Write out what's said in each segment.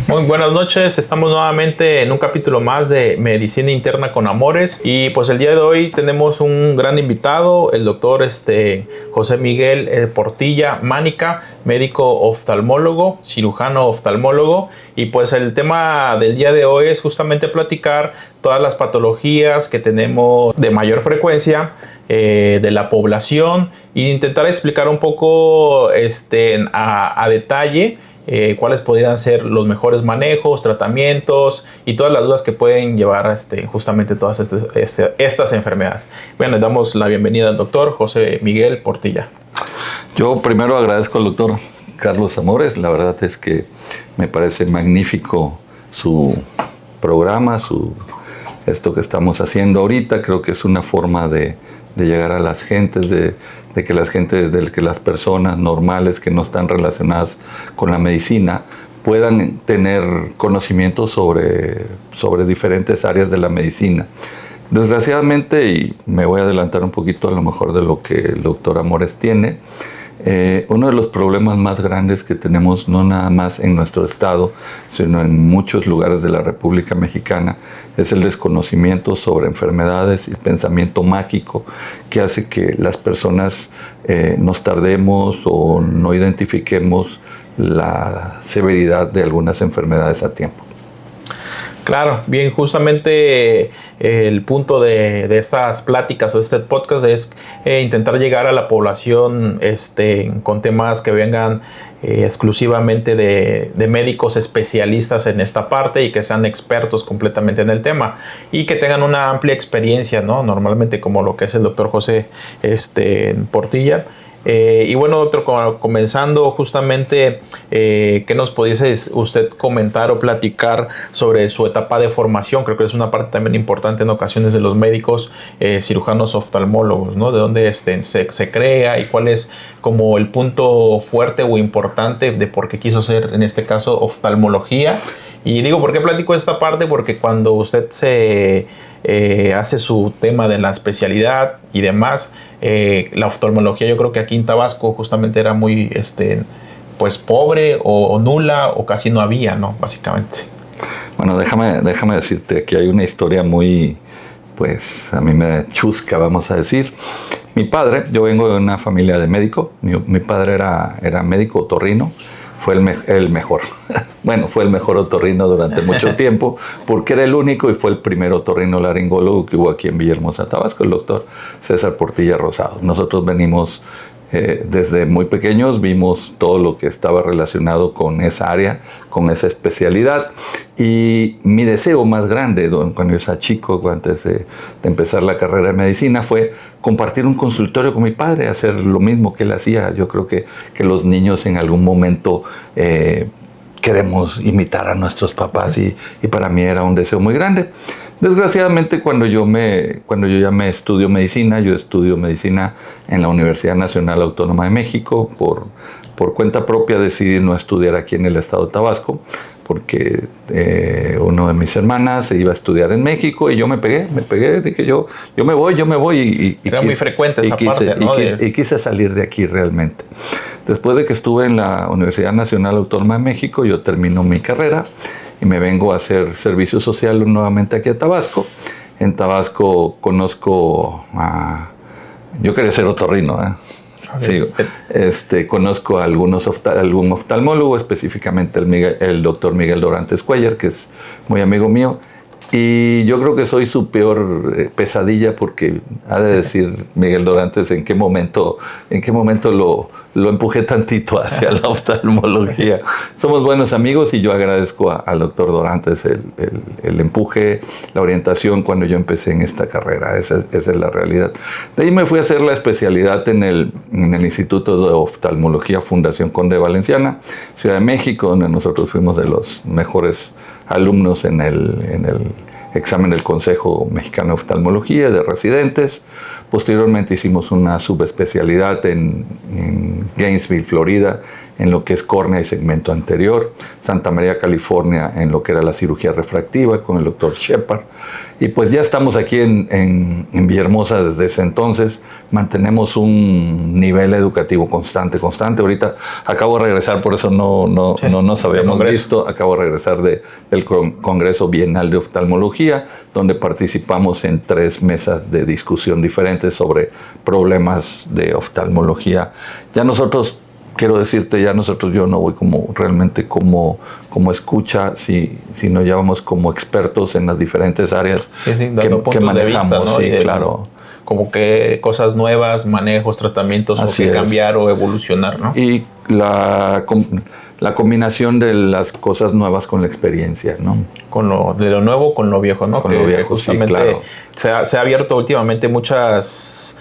Muy buenas noches, estamos nuevamente en un capítulo más de Medicina Interna con Amores y pues el día de hoy tenemos un gran invitado, el doctor José Miguel Portilla Mánica, médico oftalmólogo, cirujano oftalmólogo, y pues el tema del día de hoy es justamente platicar todas las patologías que tenemos de mayor frecuencia de la población e intentar explicar un poco a detalle cuáles podrían ser los mejores manejos, tratamientos y todas las dudas que pueden llevar justamente todas estas enfermedades. Bueno, le damos la bienvenida al doctor José Miguel Portilla. Yo primero agradezco al doctor Carlos Amores. La verdad es que me parece magnífico su programa, esto que estamos haciendo ahorita. Creo que es una forma de llegar a las gentes, de que las personas normales que no están relacionadas con la medicina puedan tener conocimiento sobre diferentes áreas de la medicina. Desgraciadamente, y me voy a adelantar un poquito a lo mejor de lo que el doctor Amores tiene, uno de los problemas más grandes que tenemos, no nada más en nuestro estado, sino en muchos lugares de la República Mexicana, es el desconocimiento sobre enfermedades y el pensamiento mágico que hace que las personas nos tardemos o no identifiquemos la severidad de algunas enfermedades a tiempo. Claro, bien, justamente el punto de estas pláticas o este podcast es intentar llegar a la población con temas que vengan exclusivamente de médicos especialistas en esta parte y que sean expertos completamente en el tema y que tengan una amplia experiencia, ¿no? Normalmente como lo que es el doctor José Portilla. Y bueno, doctor, comenzando justamente, ¿qué nos pudiese usted comentar o platicar sobre su etapa de formación? Creo que es una parte también importante en ocasiones de los médicos cirujanos oftalmólogos, ¿no? De dónde se crea y cuál es como el punto fuerte o importante de por qué quiso hacer, en este caso, oftalmología. Y digo, ¿por qué platico esta parte? Porque cuando usted se hace su tema de la especialidad y demás, la oftalmología yo creo que aquí en Tabasco justamente era muy pues pobre o nula o casi no había, ¿no? Básicamente. Bueno, déjame decirte que hay una historia muy, pues a mí me chusca, vamos a decir. Mi padre, yo vengo de una familia de médicos, mi padre era médico otorrino. Fue el mejor. Bueno, fue el mejor otorrino durante mucho tiempo, porque era el único y fue el primer otorrino laringólogo que hubo aquí en Villahermosa, Tabasco, el doctor César Portilla Rosado. Nosotros venimos desde muy pequeños, vimos todo lo que estaba relacionado con esa área, con esa especialidad. Y mi deseo más grande cuando yo era chico, antes de empezar la carrera de medicina, fue compartir un consultorio con mi padre, hacer lo mismo que él hacía. Yo creo que los niños en algún momento queremos imitar a nuestros papás y para mí era un deseo muy grande. Desgraciadamente, cuando yo ya me estudio medicina, yo estudio medicina en la Universidad Nacional Autónoma de México. Por cuenta propia decidí no estudiar aquí en el estado de Tabasco, porque uno de mis hermanas se iba a estudiar en México y yo me pegué, dije yo me voy. Era muy frecuente esa parte, ¿no? Y quise salir de aquí realmente. Después de que estuve en la Universidad Nacional Autónoma de México, yo termino mi carrera y me vengo a hacer servicio social nuevamente aquí a Tabasco. En Tabasco conozco yo quería ser otorrino, Sí, conozco a algún oftalmólogo, específicamente el doctor Miguel Dorantes Cuellar, que es muy amigo mío. Y yo creo que soy su peor pesadilla, porque ha de decir Miguel Dorantes en qué momento lo empujé tantito hacia la oftalmología. Somos buenos amigos y yo agradezco al doctor Dorantes el empuje, la orientación cuando yo empecé en esta carrera. Esa es la realidad. De ahí me fui a hacer la especialidad en el Instituto de Oftalmología Fundación Conde Valenciana, Ciudad de México, donde nosotros fuimos de los mejores alumnos en el examen del Consejo Mexicano de Oftalmología de residentes. Posteriormente hicimos una subespecialidad en Gainesville, Florida, en lo que es córnea y segmento anterior, Santa María, California, en lo que era la cirugía refractiva con el doctor Shepard. Y pues ya estamos aquí en Villahermosa desde ese entonces. Mantenemos un nivel educativo constante. Ahorita acabo de regresar, por eso no nos habíamos visto. Acabo de regresar del Congreso Bienal de Oftalmología, donde participamos en 3 mesas de discusión diferentes sobre problemas de oftalmología. Ya nosotros, quiero decirte, yo no voy realmente como escucha, sino ya vamos como expertos en las diferentes áreas que manejamos. De vista, ¿no? Sí, claro. Como que cosas nuevas, manejos, tratamientos, o que cambiar o evolucionar, ¿no? Y la combinación de las cosas nuevas con la experiencia, ¿no? De lo nuevo con lo viejo, ¿no? Con lo viejo, justamente sí, claro. se ha abierto últimamente muchas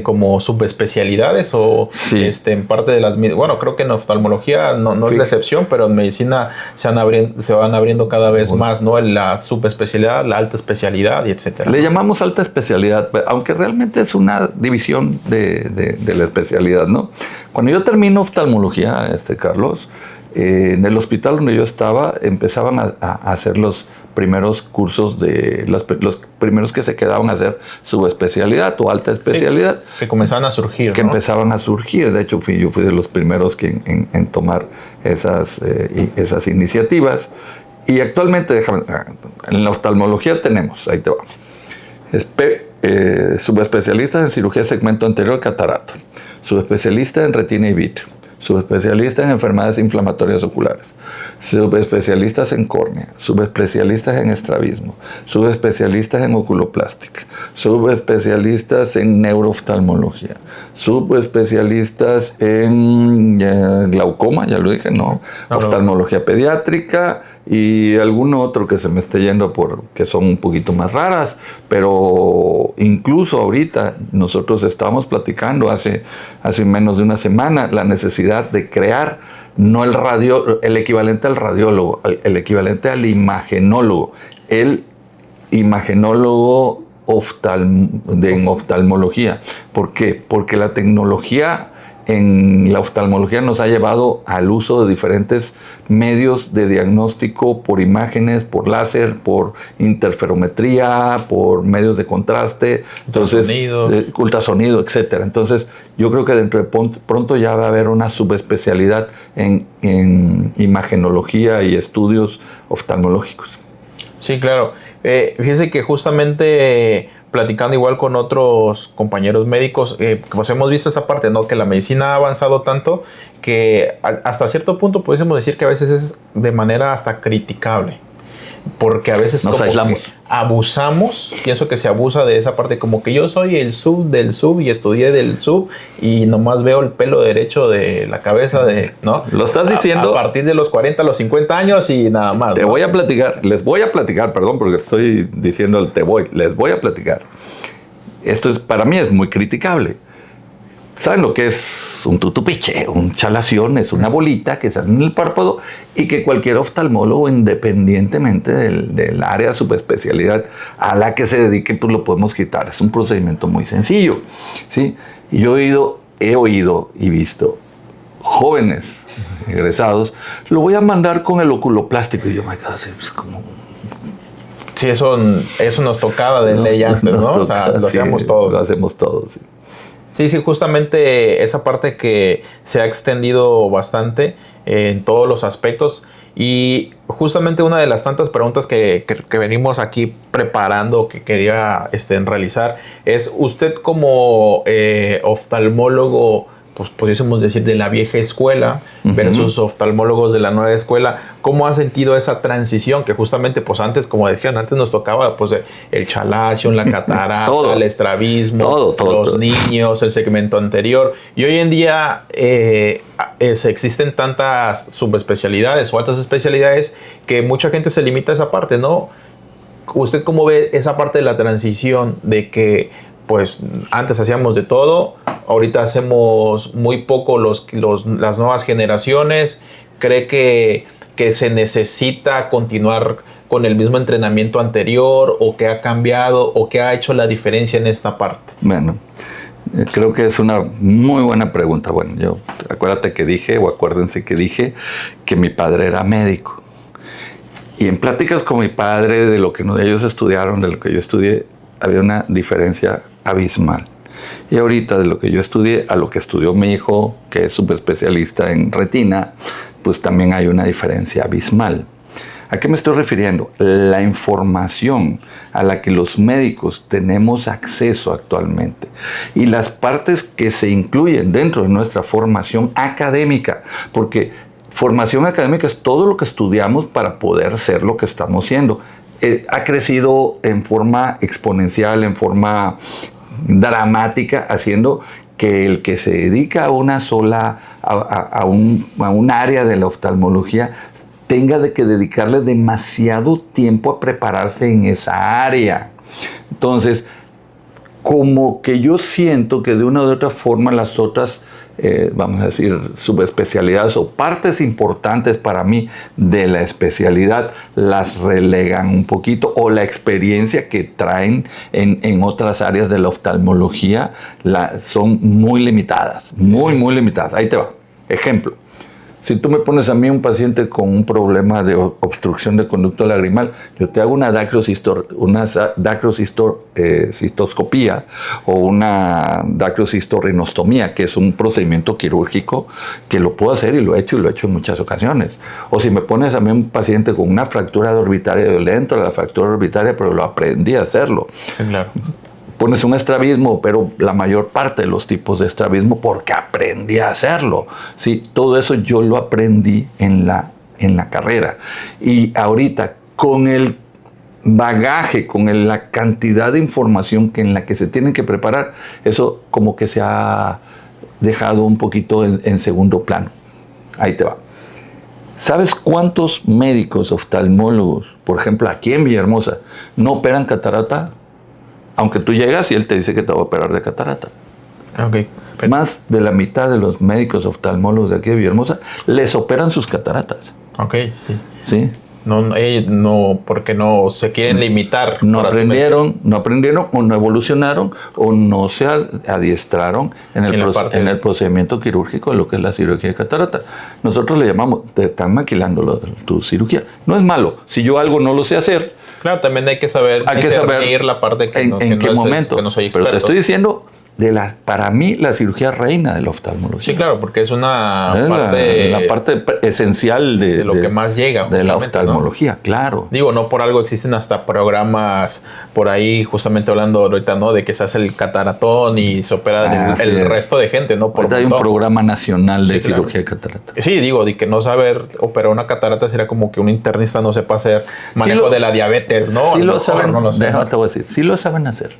como subespecialidades o en parte de las... Bueno, creo que en oftalmología no es la excepción, pero en medicina se van abriendo cada vez más, ¿no? La subespecialidad, la alta especialidad y etcétera. Le llamamos alta especialidad, aunque realmente es una división de la especialidad, ¿no? Cuando yo termino oftalmología, Carlos, en el hospital donde yo estaba, empezaban a hacer los primeros cursos los primeros que se quedaban a hacer subespecialidad o alta especialidad. Sí, que comenzaban a surgir, Que empezaban a surgir. De hecho, yo fui de los primeros en tomar esas iniciativas. Y actualmente, en la oftalmología tenemos, ahí te va, subespecialistas en cirugía de segmento anterior catarato, subespecialista en retina y vitrio, subespecialistas en enfermedades inflamatorias oculares, subespecialistas en córnea, subespecialistas en estrabismo, subespecialistas en oculoplástica, subespecialistas en neurooftalmología, subespecialistas en glaucoma, ya lo dije, no, oftalmología pediátrica y algún otro que se me esté yendo que son un poquito más raras, pero incluso ahorita nosotros estábamos platicando hace menos de una semana la necesidad de crear no el equivalente al radiólogo, el equivalente al imagenólogo, el imagenólogo en oftalmología. ¿Por qué? Porque la tecnología en la oftalmología nos ha llevado al uso de diferentes medios de diagnóstico por imágenes, por láser, por interferometría, por medios de contraste, ultrasonido, etcétera. Entonces, yo creo que dentro de pronto ya va a haber una subespecialidad en imagenología y estudios oftalmológicos. Sí, claro. Fíjense que justamente platicando igual con otros compañeros médicos, pues hemos visto esa parte, ¿no? Que la medicina ha avanzado tanto que hasta cierto punto podemos decir que a veces es de manera hasta criticable. Porque a veces nos aislamos. Abusamos, pienso que se abusa de esa parte, como que yo soy el sub del sub y estudié del sub y nomás veo el pelo derecho de la cabeza ¿no? Lo estás diciendo. A partir de los 40, los 50 años y nada más. Les voy a platicar, perdón, porque estoy diciendo les voy a platicar. Esto para mí es muy criticable. ¿Saben lo que es un tutupiche? Un chalación es una bolita que sale en el párpado y que cualquier oftalmólogo, independientemente del área de subespecialidad a la que se dedique, pues lo podemos quitar. Es un procedimiento muy sencillo, ¿sí? Y yo he oído y visto jóvenes egresados, lo voy a mandar con el oculoplástico. Y yo me quedo así, pues como... Sí, eso nos tocaba de ley antes, ¿no? O sea, lo hacíamos todos. Lo hacemos todos, sí. Sí, justamente esa parte que se ha extendido bastante en todos los aspectos y justamente una de las tantas preguntas que venimos aquí preparando que quería realizar es usted como oftalmólogo, pues pudiésemos decir de la vieja escuela versus oftalmólogos de la nueva escuela, ¿cómo ha sentido esa transición? Que justamente, pues antes, como decían, antes nos tocaba pues el chalacio, la catarata, el estrabismo, los niños, el segmento anterior. Y hoy en día existen tantas subespecialidades o altas especialidades que mucha gente se limita a esa parte, ¿no? ¿Usted cómo ve esa parte de la transición de que pues antes hacíamos de todo, ahorita hacemos muy poco las nuevas generaciones? ¿Cree que se necesita continuar con el mismo entrenamiento anterior o que ha cambiado o que ha hecho la diferencia en esta parte? Bueno, Creo que es una muy buena pregunta. Bueno, acuérdense que dije que mi padre era médico. Y en pláticas con mi padre de lo que ellos estudiaron, de lo que yo estudié, había una diferencia abismal. Y ahorita de lo que yo estudié a lo que estudió mi hijo, que es subespecialista en retina, pues también hay una diferencia abismal. ¿A qué me estoy refiriendo? La información a la que los médicos tenemos acceso actualmente y las partes que se incluyen dentro de nuestra formación académica, porque formación académica es todo lo que estudiamos para poder ser lo que estamos siendo. Ha crecido en forma exponencial, en forma dramática, haciendo que el que se dedica a una sola, a un área de la oftalmología, tenga que dedicarle demasiado tiempo a prepararse en esa área. Entonces, como que yo siento que de una u otra forma las otras, vamos a decir, subespecialidades o partes importantes para mí de la especialidad las relegan un poquito, o la experiencia que traen en otras áreas de la oftalmología son muy limitadas, muy limitadas. Ahí te va. Ejemplo. Si tú me pones a mí un paciente con un problema de obstrucción de conducto lagrimal, yo te hago una dacrocistoscopía o una dacrocistorrinostomía, que es un procedimiento quirúrgico que lo puedo hacer y lo he hecho en muchas ocasiones. O si me pones a mí un paciente con una fractura de orbitaria, yo le entro a la fractura orbitaria, pero lo aprendí a hacerlo. Claro. Pones un estrabismo, pero la mayor parte de los tipos de estrabismo porque aprendí a hacerlo. ¿Sí? Todo eso yo lo aprendí en la carrera. Y ahorita, con el bagaje, con la cantidad de información en la que se tienen que preparar, eso como que se ha dejado un poquito en segundo plano. Ahí te va. ¿Sabes cuántos médicos oftalmólogos, por ejemplo, aquí en Villahermosa, no operan catarata? Aunque tú llegas y él te dice que te va a operar de catarata. Okay. Más de la mitad de los médicos oftalmólogos de aquí de Villahermosa les operan sus cataratas. Ok, sí. ¿Sí? No, porque no se quieren limitar. No aprendieron o no evolucionaron o no se adiestraron en el procedimiento quirúrgico de lo que es la cirugía de catarata. Nosotros le llamamos, te están maquilando tu cirugía. No es malo. Si yo algo no lo sé hacer. Claro, también hay que saber la parte que en qué momento. Que no soy experto. Pero te estoy diciendo, para mí, la cirugía reina de la oftalmología. Sí, claro, porque es una la parte esencial de lo que más llega. De la oftalmología, ¿no? Claro. Digo, no por algo existen hasta programas por ahí, justamente hablando ahorita, ¿no? De que se hace el cataratón y se opera el resto de gente, ¿no? Ahorita hay un programa nacional de cirugía de catarata. Sí, digo, de que no saber operar una catarata sería como que un internista no sepa hacer manejo de la diabetes, ¿no? Sí lo saben, déjame te voy a decir, sí lo saben hacer,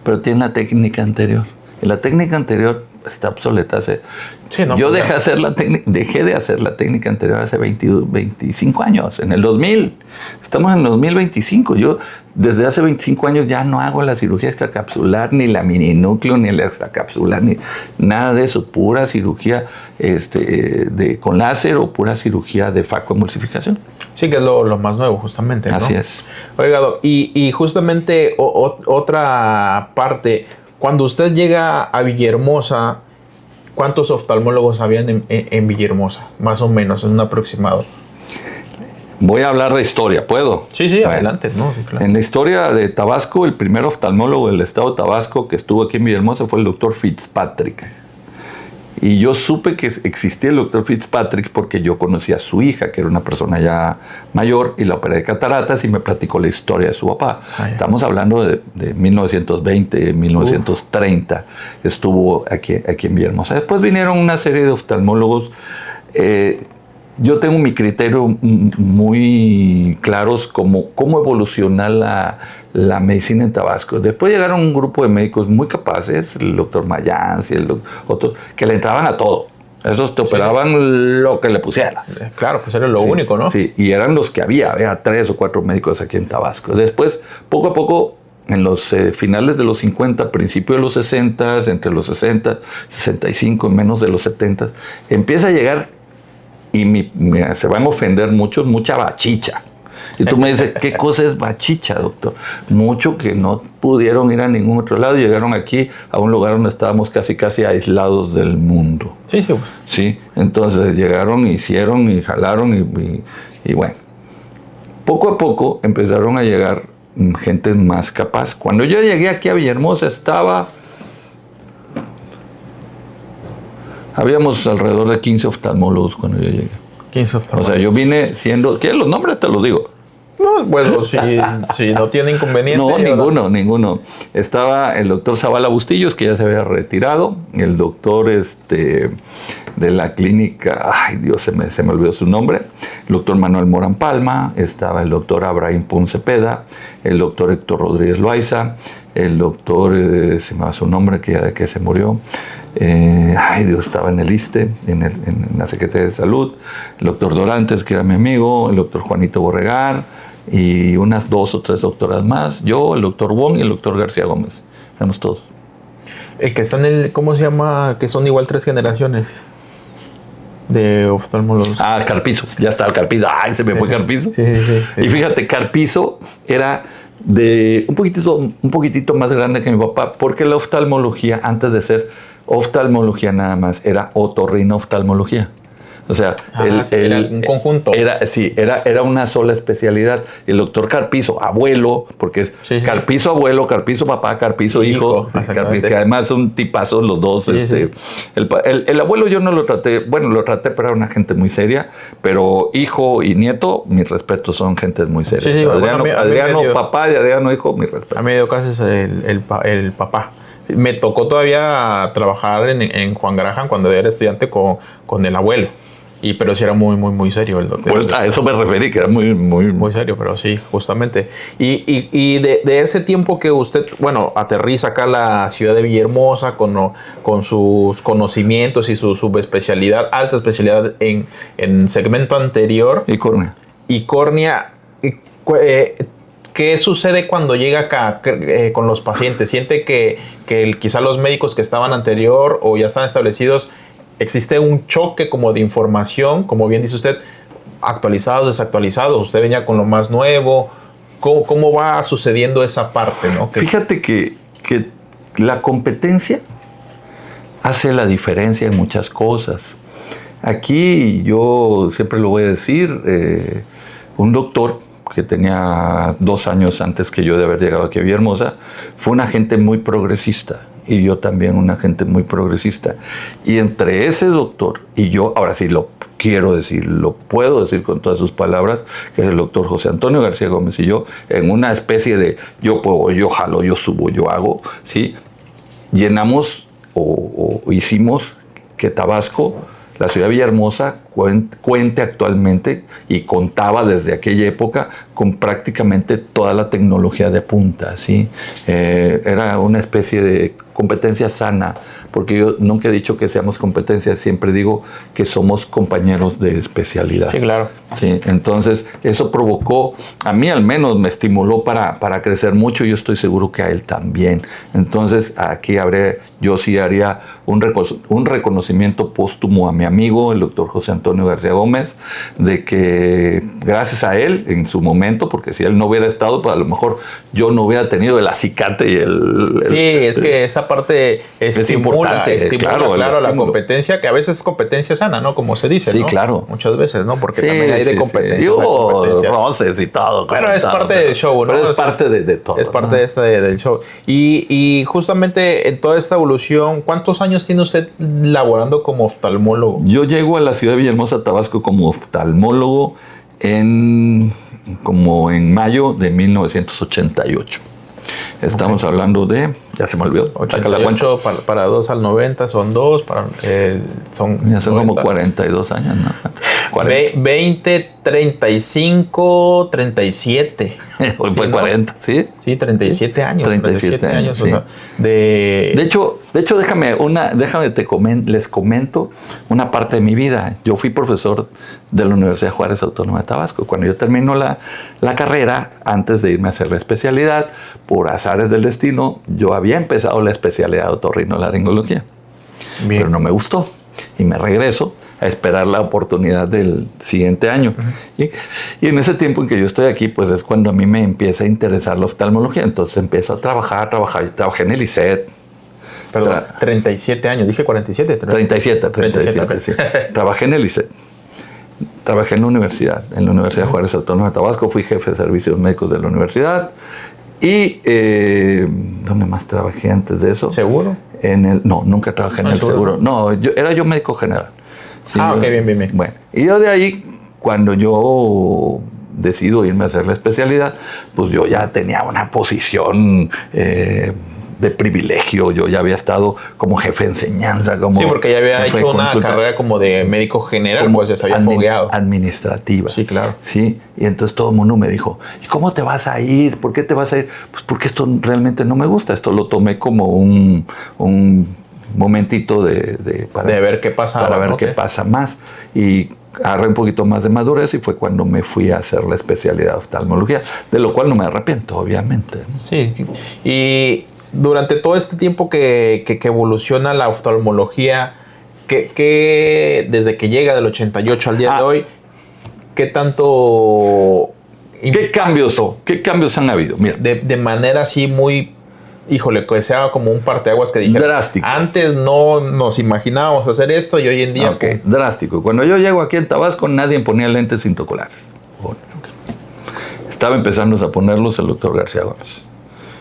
pero tienen la técnica anterior. Y la técnica anterior está obsoleta. Yo dejé de hacer la técnica anterior hace 25 años, en el 2000. Estamos en el 2025. Yo desde hace 25 años ya no hago la cirugía extracapsular, ni la mininúcleo, ni la extracapsular, ni nada de eso. Pura cirugía con láser o pura cirugía de facoemulsificación. Sí, que es lo más nuevo, justamente, ¿no? Así es. Oiga, y justamente otra parte, cuando usted llega a Villahermosa, ¿cuántos oftalmólogos habían en Villahermosa? Más o menos, en un aproximado. Voy a hablar de historia, ¿puedo? Sí, adelante. No, sí, claro. En la historia de Tabasco, el primer oftalmólogo del estado de Tabasco que estuvo aquí en Villahermosa fue el doctor Fitzpatrick. Y yo supe que existía el doctor Fitzpatrick porque yo conocí a su hija, que era una persona ya mayor, y la operé de cataratas y me platicó la historia de su papá. Estamos hablando de 1920, 1930. Estuvo aquí en Villahermosa. Después vinieron una serie de oftalmólogos. Yo tengo mi criterio muy claros cómo evolucionar la medicina en Tabasco. Después llegaron un grupo de médicos muy capaces, el doctor Mayans y otros, que le entraban a todo. Esos te operaban lo que le pusieras. Claro, pues era lo único, ¿no? Sí, y eran los que había 3 o 4 médicos aquí en Tabasco. Después, poco a poco, en los finales de los 50, principios de los 60, entre los 60, 65, menos de los 70, empieza a llegar, y se van a ofender muchos, mucha bachicha. Y tú me dices, ¿qué cosa es bachicha, doctor? Mucho que no pudieron ir a ningún otro lado y llegaron aquí a un lugar donde estábamos casi aislados del mundo. Sí, sí. Sí, entonces llegaron, hicieron y jalaron y bueno. Poco a poco empezaron a llegar gente más capaz. Cuando yo llegué aquí a Villahermosa habíamos alrededor de 15 oftalmólogos cuando yo llegué. 15 oftalmólogos. O sea, yo vine siendo... ¿Qué? Los nombres te los digo. No, bueno, si no tiene inconveniente. No, ninguno. Estaba el doctor Zavala Bustillos, que ya se había retirado. El doctor de la clínica... Ay, Dios, se me olvidó su nombre. El doctor Manuel Morán Palma. Estaba el doctor Abraham Pun Cepeda. El doctor Héctor Rodríguez Loaiza. El doctor... se me va su nombre, que se murió. Ay, Dios, estaba en el ISSSTE, en la Secretaría de Salud. El doctor Dorantes, que era mi amigo. El doctor Juanito Borregar. Y unas 2 o 3 doctoras más, yo, el doctor Wong y el doctor García Gómez. Éramos todos. El que está en el, ¿cómo se llama? Que son igual 3 generaciones de oftalmólogos. Ah, Carpizo, ya estaba el Carpizo. Ay, se me fue Carpizo. Sí. Y fíjate, Carpizo era de un poquitito más grande que mi papá, porque la oftalmología, antes de ser oftalmología nada más, era otorrino-oftalmología. O sea, era un conjunto. Era una sola especialidad. El doctor Carpizo, abuelo, porque es Carpizo abuelo, Carpizo papá, Carpizo hijo, que además son tipazos los dos. Sí. El abuelo yo no lo traté, lo traté, pero era una gente muy seria, pero hijo y nieto, mis respetos, son gentes muy serias. Sí, Adriano papá y Adriano hijo, mis respetos. A mí me dio casos el papá. Me tocó todavía trabajar en Juan Graham cuando era estudiante con el abuelo. Pero sí era muy serio el doctor. Pues a eso me referí, que era muy serio, pero sí, justamente. Y de ese tiempo que usted, aterriza acá a la ciudad de Villahermosa con sus conocimientos y su subespecialidad, alta especialidad en segmento anterior. Y córnea. ¿Qué sucede cuando llega acá con los pacientes? ¿Siente que quizá los médicos que estaban anterior o ya están establecidos, existe un choque como de información, como bien dice usted, actualizados, desactualizados? Usted venía con lo más nuevo. ¿Cómo va sucediendo esa parte, no? Fíjate que la competencia hace la diferencia en muchas cosas. Aquí yo siempre lo voy a decir, un doctor que tenía 2 años antes que yo de haber llegado aquí a Villahermosa, fue una gente muy progresista. Y yo también una gente muy progresista. Y entre ese doctor y yo, ahora sí lo quiero decir, lo puedo decir con todas sus palabras, que es el doctor José Antonio García Gómez y yo, en una especie de yo puedo, yo jalo, yo subo, yo hago, ¿sí? Llenamos o hicimos que Tabasco, la ciudad de Villahermosa, cuente actualmente y contaba desde aquella época con prácticamente toda la tecnología de punta, ¿sí? Era una especie de competencia sana, porque yo nunca he dicho que seamos competencia, siempre digo que somos compañeros de especialidad. Sí, claro. Sí, entonces eso provocó, a mí al menos me estimuló para crecer mucho, y yo estoy seguro que a él también. Entonces aquí yo sí haría un reconocimiento póstumo a mi amigo, el doctor José Antonio García Gómez, de que gracias a él en su momento, porque si él no hubiera estado, pues a lo mejor yo no hubiera tenido el acicate y es que esa parte estimula claro, la competencia, que a veces es competencia sana, ¿no? Como se dice, sí, ¿no? Claro. Muchas veces, ¿no? Porque también hay de competencia. Sí. Roces y todo. Pero es parte del show, ¿no? Pero es parte de todo. Es parte del show. Y justamente en toda esta evolución, ¿cuántos años tiene usted laborando como oftalmólogo? Yo llego a la ciudad de Villahermosa, Tabasco, como oftalmólogo como en mayo de 1988. Estamos hablando de, ya se me olvidó, 88 para 2 al 90 son 2, son como 42 años, ¿no? 20, 35, 37. Hoy fue 40, ¿sí? Sí, 37 años. 37 años, sí. O sea, de hecho, les comento una parte de mi vida. Yo fui profesor de la Universidad Juárez Autónoma de Tabasco. Cuando yo termino la carrera, antes de irme a hacer la especialidad, por azares del destino, yo había empezado la especialidad de otorrinolaringología. Pero no me gustó. Y me regreso a esperar la oportunidad del siguiente año. Y en ese tiempo en que yo estoy aquí, pues es cuando a mí me empieza a interesar la oftalmología. Entonces empiezo a trabajar. Trabajé en el ICET. Perdón, 37 años, dije 47. 37, sí. Trabajé en el ICET. Trabajé en la universidad Juárez Autónoma de Tabasco. Fui jefe de servicios médicos de la universidad. Y, ¿dónde más trabajé antes de eso? ¿Seguro? No, nunca trabajé en el seguro. No, era yo médico general. Sí, ok, bien. Bueno, y yo de ahí, cuando yo decido irme a hacer la especialidad, pues yo ya tenía una posición de privilegio. Yo ya había estado como jefe de enseñanza. Sí, porque ya había hecho una carrera como de médico general, como pues se había fogueado. Administrativa. Sí, claro. Sí, y entonces todo el mundo me dijo, ¿y cómo te vas a ir? ¿Por qué te vas a ir? Pues porque esto realmente no me gusta. Esto lo tomé como un momentito para ver qué pasa. Para ver qué pasa más. Y agarré un poquito más de madurez y fue cuando me fui a hacer la especialidad de oftalmología, de lo cual no me arrepiento, obviamente. Sí, y durante todo este tiempo que evoluciona la oftalmología, que desde que llega del 88 al día de hoy, ¿qué tanto... ¿Qué cambios han habido? Mira. De manera así muy... Híjole, que sea como un parteaguas que dijera. Drástico. Antes no nos imaginábamos hacer esto y hoy en día... Okay. Drástico. Cuando yo llego aquí en Tabasco, nadie ponía lentes intraoculares. Estaba empezando a ponerlos el doctor García Gómez.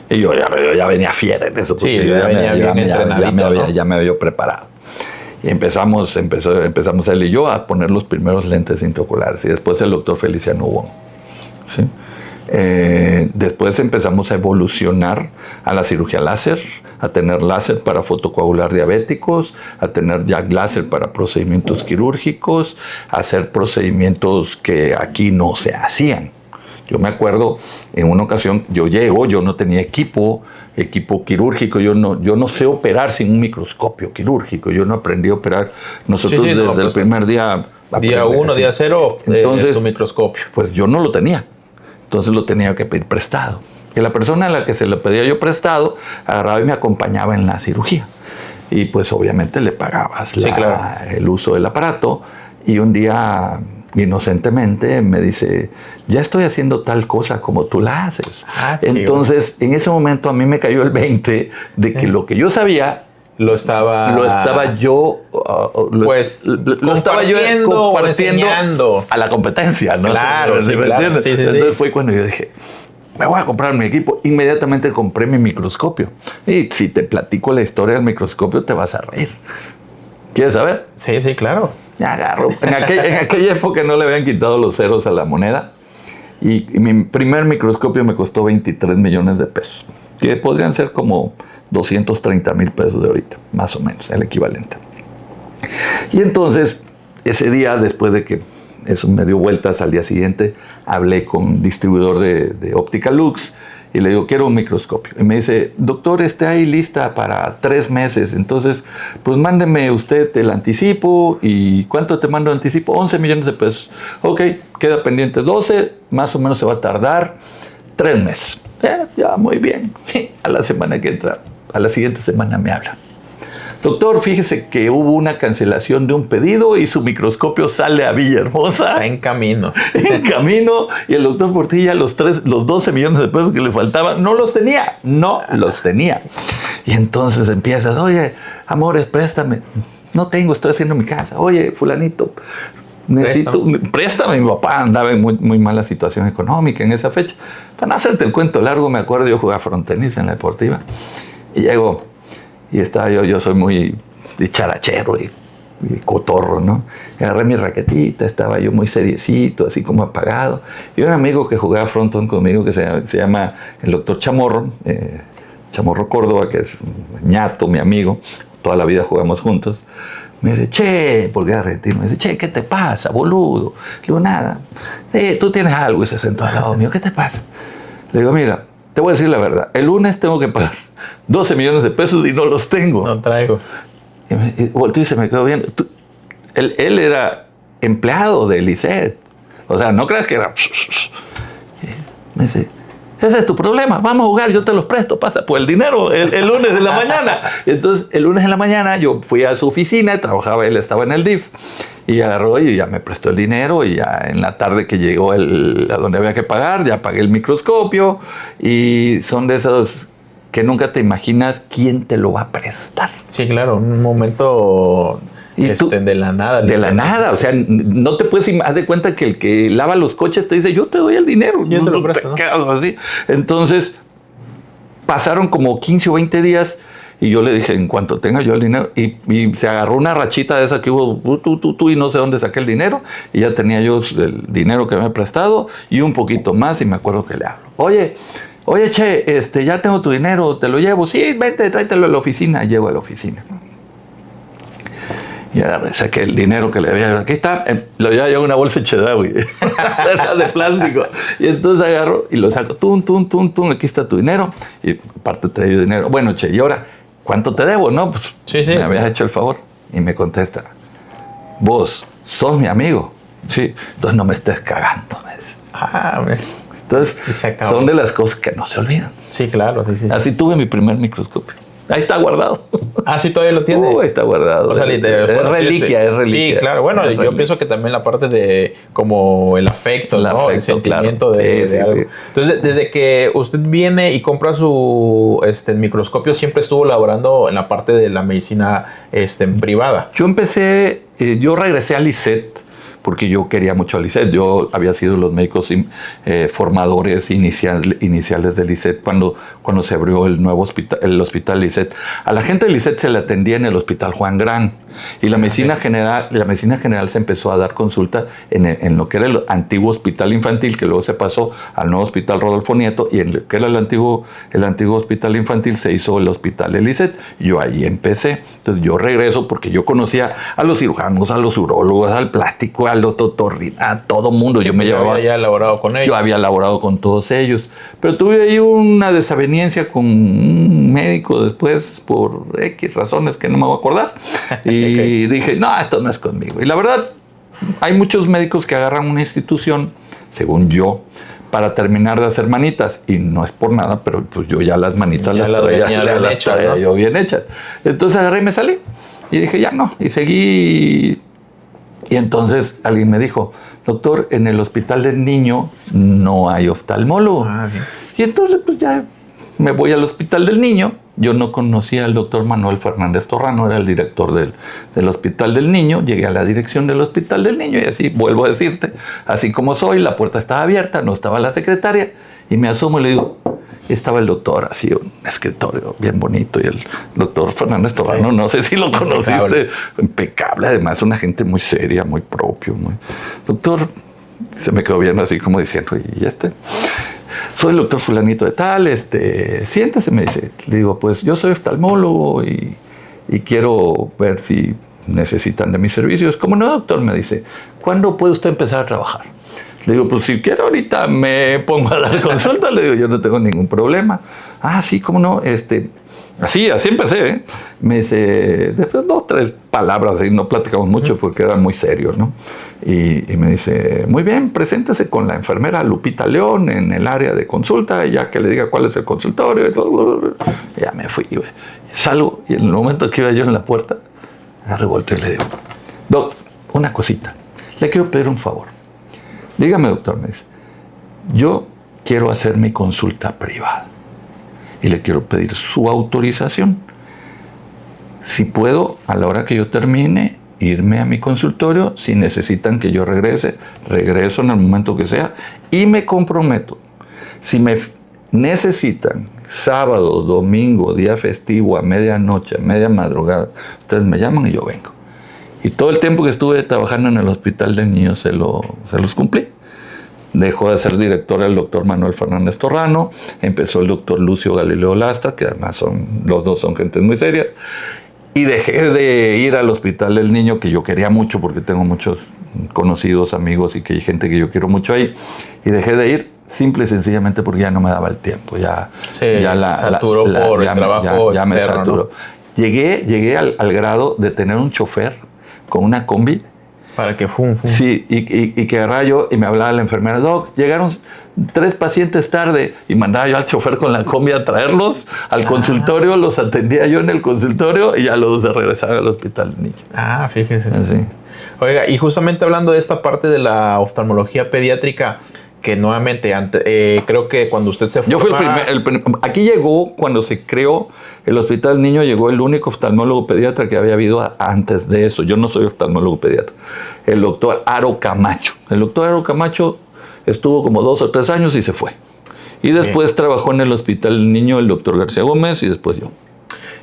Y yo ya venía fiera en eso. Sí, yo ya venía bien entrenadito, ya me había preparado. Y empezamos él y yo a poner los primeros lentes intraoculares. Y después el doctor Feliciano Wong. ¿Sí? Después empezamos a evolucionar a la cirugía láser, a tener láser para fotocoagular diabéticos, a tener ya láser para procedimientos quirúrgicos, a hacer procedimientos que aquí no se hacían. Yo me acuerdo, en una ocasión, yo no tenía equipo quirúrgico, yo no sé operar sin un microscopio quirúrgico, yo no aprendí a operar. Nosotros desde el primer día... Día 1, día 0, entonces su microscopio. Pues yo no lo tenía, entonces lo tenía que pedir prestado. Y la persona a la que se lo pedía yo prestado, agarraba y me acompañaba en la cirugía. Y pues obviamente le pagabas el uso del aparato, y un día... inocentemente me dice, ya estoy haciendo tal cosa como tú la haces. Entonces, en ese momento a mí me cayó el 20 de que lo que yo sabía lo estaba yo compartiendo a la competencia, ¿no? Claro, sí, claro. Sí. Entonces fue cuando yo dije, me voy a comprar mi equipo. Inmediatamente compré mi microscopio. Y si te platico la historia del microscopio, te vas a reír. ¿Quieres saber? Sí, claro. Ya agarro. En aquella época no le habían quitado los ceros a la moneda. Y mi primer microscopio me costó 23 millones de pesos. Que podrían ser como 230 mil pesos de ahorita, más o menos, el equivalente. Y entonces, ese día, después de que eso me dio vueltas al día siguiente, hablé con un distribuidor de óptica Lux. Y le digo, quiero un microscopio. Y me dice, doctor, está ahí lista para 3 meses. Entonces, pues mándeme usted el anticipo. ¿Y cuánto te mando de anticipo? 11 millones de pesos. Ok, queda pendiente 12. Más o menos se va a tardar 3 meses. Ya, muy bien. A la semana que entra, a la siguiente semana me habla. Doctor, fíjese que hubo una cancelación de un pedido y su microscopio sale a Villahermosa. Está en camino. En camino. Y el doctor Portilla, los 12 millones de pesos que le faltaban, no los tenía. No los tenía. Y entonces empiezas, oye, amores, préstame. No tengo, estoy haciendo mi casa. Oye, fulanito, necesito préstame. Mi papá andaba en muy mala situación económica en esa fecha. Para no hacerte el cuento largo, me acuerdo, yo jugaba frontenis en la deportiva. Y llego... Y estaba yo soy muy dicharachero y cotorro, ¿no? Y agarré mi raquetita, estaba yo muy seriecito, así como apagado. Y un amigo que jugaba frontón conmigo, que se llama el doctor Chamorro, Chamorro Córdoba, que es ñato, mi amigo, toda la vida jugamos juntos. Me dice, che, porque era argentino, me dice, che, ¿qué te pasa, boludo? Le digo, nada. Tú tienes algo, y se sentó al lado mío, ¿qué te pasa? Le digo, mira, te voy a decir la verdad, el lunes tengo que pagar 12 millones de pesos y no los tengo. No traigo. Y volteó y se me quedó viendo. Él era empleado del ICET. O sea, no creas que era... Me dice, ese es tu problema, vamos a jugar, yo te los presto, pasa por el dinero el lunes de la mañana. Y entonces, el lunes de la mañana yo fui a su oficina, él estaba en el DIF. Y agarró y ya me prestó el dinero y ya en la tarde que llegó a donde había que pagar, ya pagué el microscopio y son de esos que nunca te imaginas quién te lo va a prestar. Sí, claro, un momento de la nada. De la nada, o sea, no te puedes haz de cuenta que el que lava los coches te dice, yo te doy el dinero. Sí, yo te lo presto, ¿no? Así. Entonces, pasaron como 15 o 20 días y yo le dije, en cuanto tenga yo el dinero, y se agarró una rachita de esa que hubo, y no sé dónde saqué el dinero, y ya tenía yo el dinero que me había prestado y un poquito más, y me acuerdo que le hablo. Oye, che, ya tengo tu dinero, te lo llevo. Sí, vente, tráetelo a la oficina. Llego a la oficina. Y agarré, saqué el dinero que le había. Aquí está, lo llevaba yo en una bolsa Chedraui, de plástico. Y entonces agarro y lo saco. Aquí está tu dinero. Y aparte trae yo dinero. Bueno, che, y ahora, ¿cuánto te debo? No, pues sí. Me habías hecho el favor. Y me contesta, vos sos mi amigo. Sí, entonces no me estés cagando, me dice. Entonces, son de las cosas que no se olvidan. Sí, claro. Sí. Así tuve mi primer microscopio. Ahí está guardado. Ah, sí, todavía lo tiene. Ahí está guardado. O sea, es reliquia. Sí, claro. Bueno, yo pienso que también la parte de como el afecto, ¿no? El sentimiento, claro, de algo. Sí. Entonces, desde que usted viene y compra su microscopio, siempre estuvo laborando en la parte de la medicina privada. Yo regresé al ISET porque yo quería mucho al ISET. Yo había sido los médicos formadores iniciales del ISET cuando se abrió el nuevo hospital, el hospital ISET. A la gente del ISET se le atendía en el hospital Juan Gran y la medicina general se empezó a dar consulta en lo que era el antiguo hospital infantil, que luego se pasó al nuevo hospital Rodolfo Nieto, y en lo que era el antiguo hospital infantil se hizo el hospital del ISET. Yo ahí empecé. Entonces yo regreso porque yo conocía a los cirujanos, a los urólogos, al plástico, al otorrino, a todo mundo. Yo había laborado con ellos. Yo había laborado con todos ellos. Pero tuve ahí una desaveniencia con un médico después por X razones que no me voy a acordar. Y dije, no, esto no es conmigo. Y la verdad, hay muchos médicos que agarran una institución, según yo, para terminar de hacer manitas. Y no es por nada, pero pues yo ya las manitas las traía yo bien hechas. Entonces agarré y me salí. Y dije, ya no. Y seguí. Y entonces alguien me dijo, doctor, en el hospital del niño no hay oftalmólogo. Bien. Y entonces pues ya me voy al hospital del niño. Yo no conocía al doctor Manuel Fernández Torrano, era el director del hospital del niño. Llegué a la dirección del hospital del niño y así, vuelvo a decirte, así como soy, la puerta estaba abierta, no estaba la secretaria. Y me asomo y le digo, estaba el doctor, así un escritorio bien bonito, y el doctor Fernández Torrano, no sé si lo conociste, impecable, además una gente muy seria, muy propio, doctor, se me quedó viendo así como diciendo, ¿y este? Soy el doctor fulanito de tal, siéntese, me dice. Le digo, pues yo soy oftalmólogo y quiero ver si necesitan de mis servicios. ¿Cómo no, doctor? Me dice, ¿cuándo puede usted empezar a trabajar? Le digo, pues si quiere ahorita me pongo a dar consulta. Le digo, yo no tengo ningún problema. Ah, sí, ¿cómo no? Así empecé, ¿eh? Me dice, después 2, 3 palabras, y no platicamos mucho porque era muy serio, ¿no? Y me dice, muy bien, preséntese con la enfermera Lupita León en el área de consulta, ya que le diga cuál es el consultorio. Y todo. Y ya me fui, güey. Salgo, y en el momento que iba yo en la puerta, me revolteo y le digo, doc, una cosita, le quiero pedir un favor. Dígame, doctor, me dice, yo quiero hacer mi consulta privada y le quiero pedir su autorización. Si puedo, a la hora que yo termine, irme a mi consultorio. Si necesitan que yo regrese, regreso en el momento que sea y me comprometo. Si me necesitan sábado, domingo, día festivo, a medianoche, a media madrugada, ustedes me llaman y yo vengo. Y todo el tiempo que estuve trabajando en el hospital del niño se los cumplí. Dejó de ser director el doctor Manuel Fernández Torrano, empezó el doctor Lucio Galileo Lastra, que además los dos son gente muy seria, y dejé de ir al hospital del niño, que yo quería mucho porque tengo muchos conocidos, amigos y que hay gente que yo quiero mucho ahí, y dejé de ir simple y sencillamente porque ya no me daba el tiempo, ya saturó por el trabajo ya externo, me saturó. ¿no? Llegué al grado de tener un chofer con una combi. Para que Sí, y que agarraba yo y me hablaba la enfermera, doc, llegaron 3 pacientes tarde, y mandaba yo al chofer con la combi a traerlos al consultorio, los atendía yo en el consultorio y ya los regresaba al hospital del niño. Fíjese. Así. Oiga, y justamente hablando de esta parte de la oftalmología pediátrica, que nuevamente, creo que cuando usted se fue... Yo fui aquí llegó, cuando se creó el Hospital del Niño, llegó el único oftalmólogo pediatra que había habido antes de eso. Yo no soy oftalmólogo pediatra. El doctor Aro Camacho. El doctor Aro Camacho estuvo como 2 o 3 años y se fue. Y después trabajó en el Hospital del Niño el doctor García Gómez y después yo.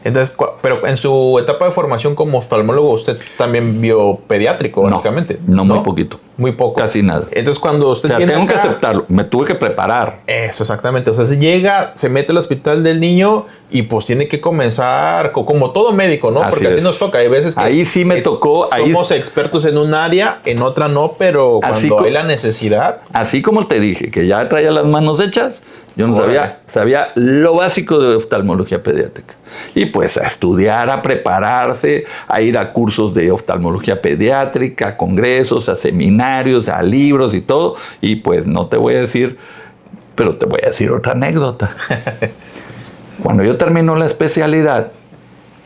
Entonces, pero en su etapa de formación como oftalmólogo, usted también vio pediátrico, básicamente. No, muy poquito. Muy poco. Casi nada. Entonces, cuando usted tengo que aceptarlo. Me tuve que preparar. Eso, exactamente. O sea, se llega, se mete al Hospital del Niño y pues tiene que comenzar como todo médico, ¿no? Porque así nos toca. Hay veces que... Ahí sí me tocó. Somos expertos en un área, en otra no, pero cuando hay la necesidad... Así como te dije, que ya traía las manos hechas, yo no sabía lo básico de oftalmología pediátrica. Y pues a estudiar, a prepararse, a ir a cursos de oftalmología pediátrica, a congresos, a seminarios, a libros y todo. Y pues no te voy a decir, pero te voy a decir otra anécdota. Cuando yo termino la especialidad,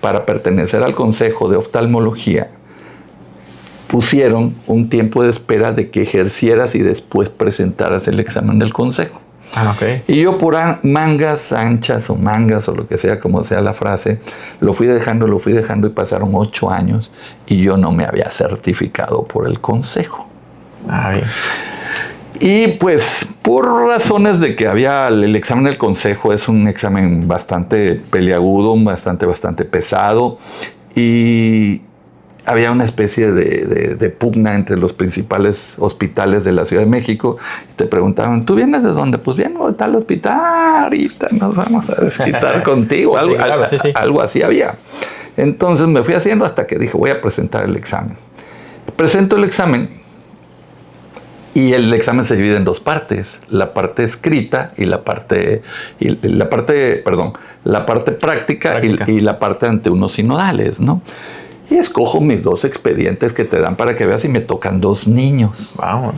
para pertenecer al Consejo de Oftalmología, pusieron un tiempo de espera de que ejercieras y después presentaras el examen del Consejo. Okay. Y yo por mangas anchas o mangas o lo que sea, como sea la frase, lo fui dejando y pasaron 8 años y yo no me había certificado por el Consejo. Bien. Y pues por razones de que había el examen del Consejo, es un examen bastante peliagudo, bastante pesado, y había una especie de pugna entre los principales hospitales de la Ciudad de México. Y te preguntaban, ¿tú vienes de dónde? Pues vengo de tal hospital, ahorita nos vamos a desquitar contigo. Algo así había. Entonces me fui haciendo hasta que dije, voy a presentar el examen. Presento el examen y el examen se divide en 2 partes, la parte escrita y la parte práctica. Y la parte ante unos sinodales, ¿no? Y escojo mis 2 expedientes que te dan para que veas y me tocan 2 niños. Vamos.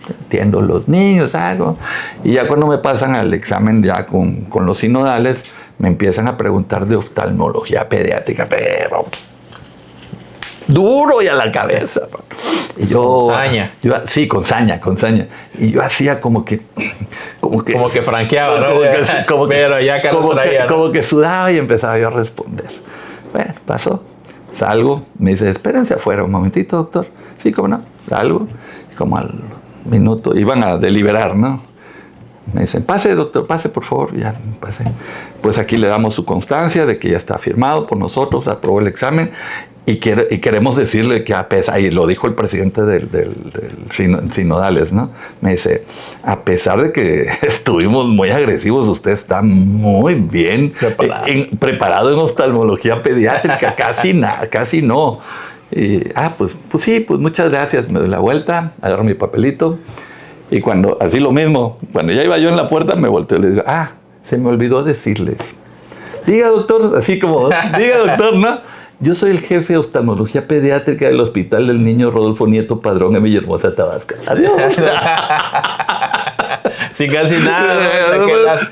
Entiendo los niños, algo. Y ya cuando me pasan al examen ya con los sinodales, me empiezan a preguntar de oftalmología pediátrica, pero duro y a la cabeza. Y con saña. Sí, con saña. Y yo hacía como que franqueaba, ¿no? Pero ya Carlos traía, ¿no? Como que sudaba y empezaba yo a responder. Bueno, pasó. Salgo, me dice, espérense afuera un momentito, doctor. Sí, cómo no, salgo. Y como al minuto, iban a deliberar, ¿no? Me dicen, pase, doctor, pase, por favor. Ya pasé. Pues aquí le damos su constancia de que ya está firmado por nosotros, aprobó el examen. Y queremos decirle que a pesar, y lo dijo el presidente del Sinodales, ¿no? Me dice, a pesar de que estuvimos muy agresivos, usted está muy bien preparado en oftalmología pediátrica, casi no. Y, pues sí, pues muchas gracias. Me doy la vuelta, agarro mi papelito, y así lo mismo, cuando ya iba yo en la puerta, me volteo y le digo, se me olvidó decirles. Diga, doctor, así como, diga, doctor, ¿no? Yo soy el jefe de oftalmología pediátrica del Hospital del Niño Rodolfo Nieto Padrón en Villahermosa, Tabasco. Adiós. Sin casi nada.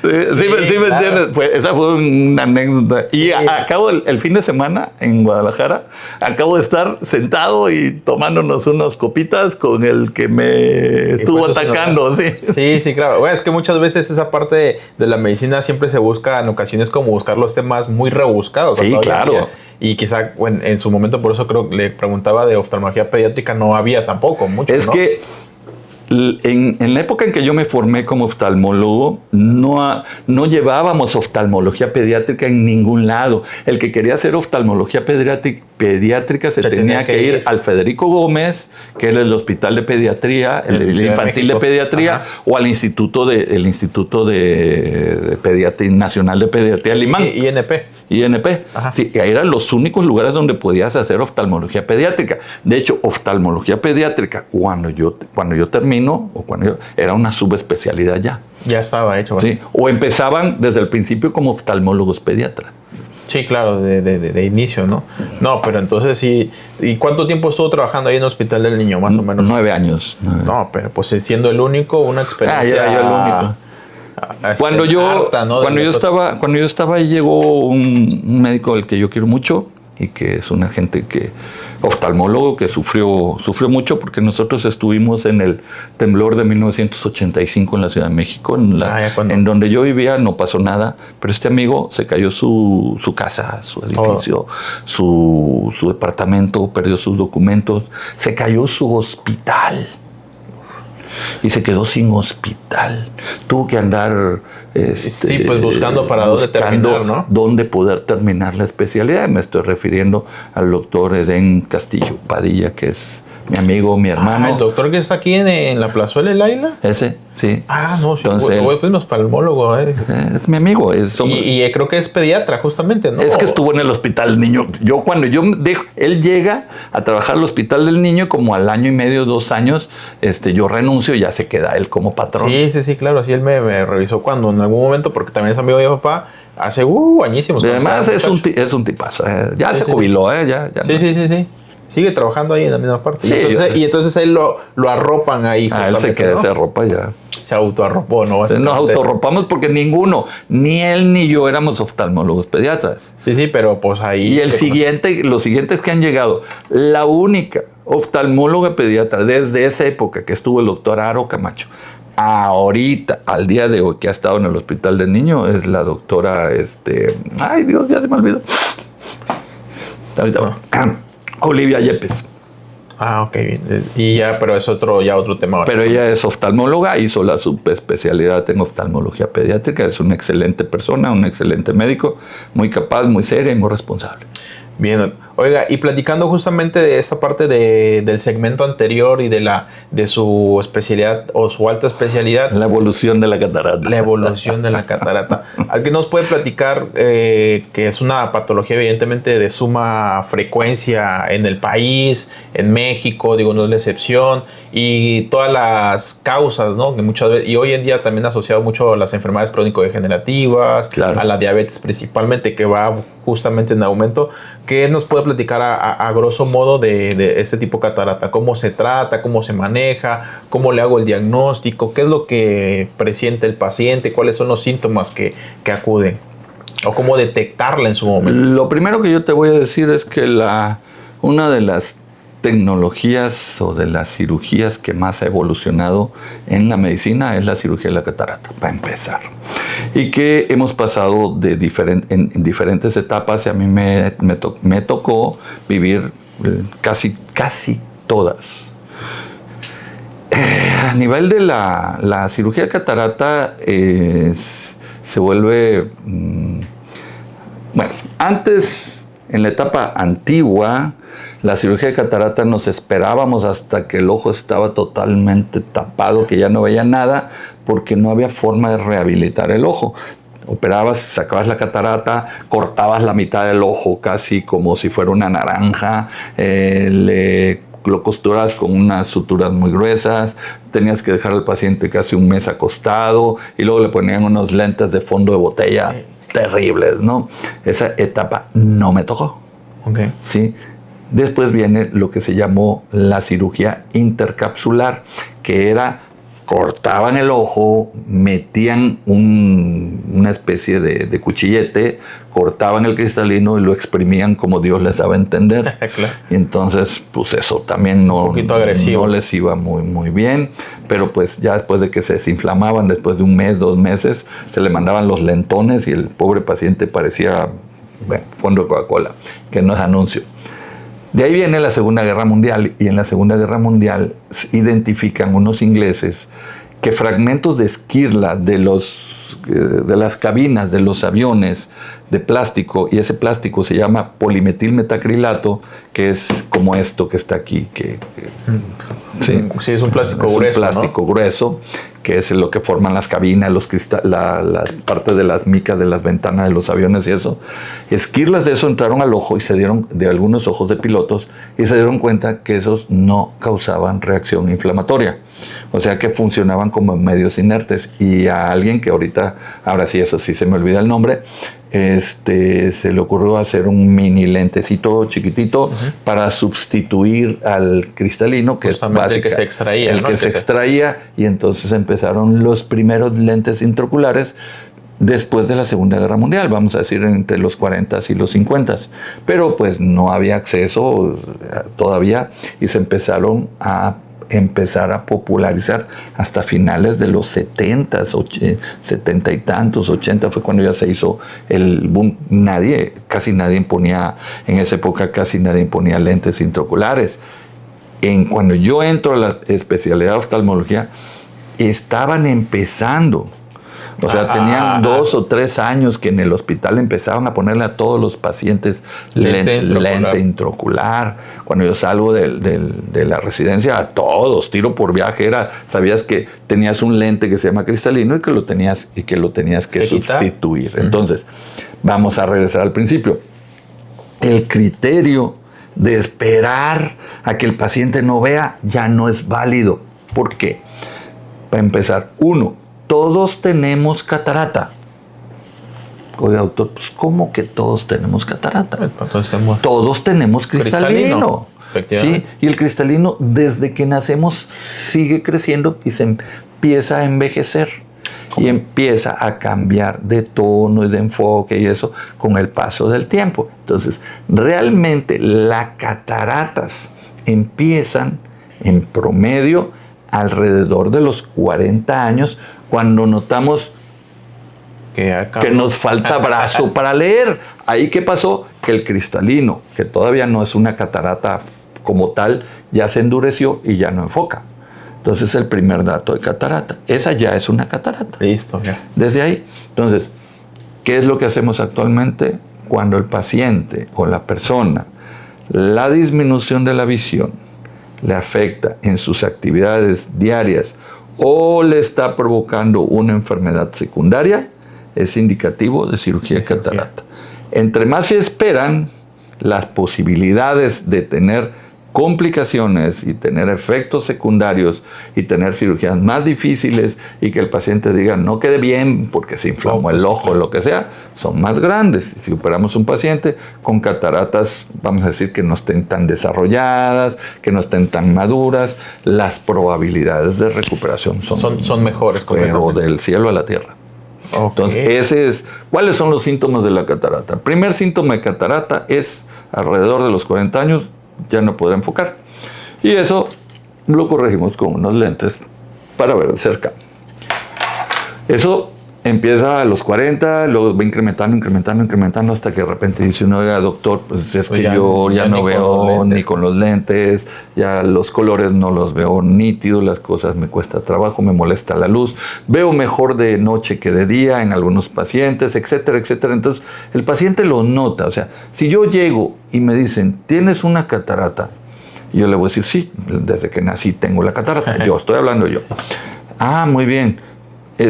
Sí, me entiendes. Esa fue una anécdota. Y acabo el fin de semana en Guadalajara, acabo de estar sentado y tomándonos unas copitas con el que me estuvo atacando. Sí, claro. Bueno, es que muchas veces esa parte de la medicina siempre se busca en ocasiones como buscar los temas muy rebuscados. Sí, claro. Y quizá en su momento, por eso creo que le preguntaba de oftalmología pediátrica, no había tampoco mucho. Es que en la época en que yo me formé como oftalmólogo, no llevábamos oftalmología pediátrica en ningún lado. El que quería hacer oftalmología pediátrica se tenía que ir al Federico Gómez, que era el hospital de pediatría, el infantil de pediatría, o al Instituto de Pediatría Nacional de Pediatría Limán. INP. Sí, eran los únicos lugares donde podías hacer oftalmología pediátrica. De hecho, oftalmología pediátrica, cuando yo termino, era una subespecialidad ya. Ya estaba hecho. Sí, o empezaban desde el principio como oftalmólogos pediatras. Sí, claro, de inicio, ¿no? No, pero entonces sí. ¿Y cuánto tiempo estuvo trabajando ahí en el Hospital del Niño, más o menos? 9 años. No, pero pues siendo el único, una experiencia. Ya, yo el único. Cuando yo estaba ahí, llegó un médico del que yo quiero mucho, y que es una gente oftalmólogo que sufrió mucho, porque nosotros estuvimos en el temblor de 1985 en la Ciudad de México, en donde yo vivía no pasó nada, pero este amigo se cayó su casa, su edificio, su departamento, perdió sus documentos, se cayó su hospital. Y se quedó sin hospital. Tuvo que andar buscando para dónde terminar, ¿no? Dónde poder terminar la especialidad. Me estoy refiriendo al doctor Edén Castillo Padilla, que es mi amigo, mi hermano. ¿El doctor que está aquí en la Plazuela del Águila? Ese, sí. No, entonces, fue un oftalmólogo. Es mi amigo. Y creo que es pediatra, justamente, ¿no? Es que estuvo en el hospital del niño. Él llega a trabajar al hospital del niño, como al año y medio, 2 años, yo renuncio y ya se queda él como patrón. Sí, claro. Sí, él me revisó cuando en algún momento, porque también es amigo de mi papá, hace añísimos. Además es un tipazo. Ya se jubiló, ya. Sí. Sigue trabajando ahí en la misma parte. Sí, y entonces él lo arropan ahí. Él se queda, se arropa ya. Se autoarropó, ¿no? Nos autoarropamos porque ninguno, ni él ni yo éramos oftalmólogos pediatras. Sí, pero pues ahí... Y los siguientes que han llegado, la única oftalmóloga pediatra desde esa época que estuvo el doctor Aro Camacho, ahorita, al día de hoy, que ha estado en el hospital del niño, es la doctora, ay Dios, ya se me olvidó. Olivia Yepes. Ok, bien. Y ya, pero es otro tema. Pero ella es oftalmóloga, hizo la subespecialidad en oftalmología pediátrica, es una excelente persona, un excelente médico, muy capaz, muy seria y muy responsable. Bien, oiga, y platicando justamente de esta parte del segmento anterior y de su especialidad o su alta especialidad. La evolución de la catarata. La evolución de la catarata. ¿Alguien nos puede platicar que es una patología evidentemente de suma frecuencia en el país, en México, no es la excepción, y todas las causas, ¿no? Que muchas veces, y hoy en día también asociado mucho a las enfermedades crónico-degenerativas, claro, a la diabetes principalmente, que va justamente en aumento? ¿Qué nos puede platicar a grosso modo de este tipo de catarata? ¿Cómo se trata? ¿Cómo se maneja? ¿Cómo le hago el diagnóstico? ¿Qué es lo que presiente el paciente? ¿Cuáles son los síntomas que acuden? ¿O cómo detectarla en su momento? Lo primero que yo te voy a decir es que una de las tecnologías o de las cirugías que más ha evolucionado en la medicina es la cirugía de la catarata, para empezar. Y que hemos pasado en diferentes etapas, y a mí me tocó vivir casi todas. A nivel de la cirugía de catarata se vuelve... antes, en la etapa antigua, la cirugía de catarata nos esperábamos hasta que el ojo estaba totalmente tapado, que ya no veía nada, porque no había forma de rehabilitar el ojo. Operabas, sacabas la catarata, cortabas la mitad del ojo casi como si fuera una naranja, lo costurabas con unas suturas muy gruesas, tenías que dejar al paciente casi un mes acostado y luego le ponían unos lentes de fondo de botella terribles, ¿no? Esa etapa no me tocó. Okay. ¿Sí? Después viene lo que se llamó la cirugía intercapsular, que era cortaban el ojo, metían una especie de cuchillete, cortaban el cristalino y lo exprimían como Dios les daba a entender. Claro. Y entonces, pues eso también no les iba muy, muy bien. Pero pues ya después de que se desinflamaban, después de un mes, 2 meses, se le mandaban los lentones y el pobre paciente parecía, fondo de Coca-Cola, que no es anuncio. De ahí viene la Segunda Guerra Mundial, y en la Segunda Guerra Mundial identifican unos ingleses que fragmentos de esquirla de las cabinas de los aviones de plástico, y ese plástico se llama polimetilmetacrilato, que es como esto que está aquí. Sí, es un plástico grueso. Es un plástico grueso, que es lo que forman las cabinas, las partes de las micas de las ventanas de los aviones y eso. Esquirlas de eso entraron al ojo y se dieron de algunos ojos de pilotos y se dieron cuenta que esos no causaban reacción inflamatoria. O sea que funcionaban como medios inertes. Y a alguien que ahora sí, eso sí se me olvida el nombre, se le ocurrió hacer un mini lentecito chiquitito para sustituir al cristalino, que justamente es el que se extraía. El que se extraía, y entonces empezaron los primeros lentes intraoculares después de la Segunda Guerra Mundial, vamos a decir entre los 40 y los 50. Pero pues no había acceso todavía y se empezaron a popularizar hasta finales de los 70, 70 y tantos, 80 fue cuando ya se hizo el boom. Casi nadie imponía, en esa época casi nadie imponía lentes intraoculares. Cuando yo entro a la especialidad de oftalmología, estaban empezando. O sea, tenían 2 o 3 años que en el hospital empezaban a ponerle a todos los pacientes lente intraocular. Cuando yo salgo de la residencia, a todos, tiro por viaje, sabías que tenías un lente que se llama cristalino y que lo tenías que sustituir. Entonces, vamos a regresar al principio. El criterio de esperar a que el paciente no vea ya no es válido. ¿Por qué? Para empezar, todos tenemos catarata. Oye, doctor, pues ¿cómo que todos tenemos catarata? Todos tenemos cristalino. Efectivamente. ¿Sí? Y el cristalino, desde que nacemos, sigue creciendo y se empieza a envejecer. Y empieza a cambiar de tono y de enfoque y eso con el paso del tiempo. Entonces, realmente las cataratas empiezan en promedio alrededor de los 40 años, cuando notamos que nos falta brazo para leer. Ahí, ¿qué pasó? Que el cristalino, que todavía no es una catarata como tal, ya se endureció y ya no enfoca. Entonces, el primer dato de catarata. Esa ya es una catarata. Listo, ya. Desde ahí. Entonces, ¿qué es lo que hacemos actualmente? Cuando el paciente o la persona, la disminución de la visión le afecta en sus actividades diarias o le está provocando una enfermedad secundaria, es indicativo de cirugía de catarata. Entre más se esperan, las posibilidades de tener complicaciones y tener efectos secundarios y tener cirugías más difíciles y que el paciente diga no quede bien porque se inflamó el ojo o lo que sea, son más grandes. Si operamos un paciente con cataratas, vamos a decir que no estén tan desarrolladas, que no estén tan maduras, las probabilidades de recuperación son mejores. Pero del cielo a la tierra. Entonces, ¿cuáles son los síntomas de la catarata? El primer síntoma de catarata es alrededor de los 40 años, ya no podrá enfocar. Y eso lo corregimos con unos lentes para ver de cerca. Eso empieza a los 40, luego va incrementando hasta que de repente dice uno, oiga, doctor, pues es que yo ya no veo ni con los lentes, ya los colores no los veo nítidos, las cosas me cuesta trabajo, me molesta la luz, veo mejor de noche que de día en algunos pacientes, etcétera, etcétera. Entonces, el paciente lo nota. O sea, si yo llego y me dicen, ¿tienes una catarata? Yo le voy a decir, sí, desde que nací tengo la catarata. Yo estoy hablando yo. Ah, muy bien.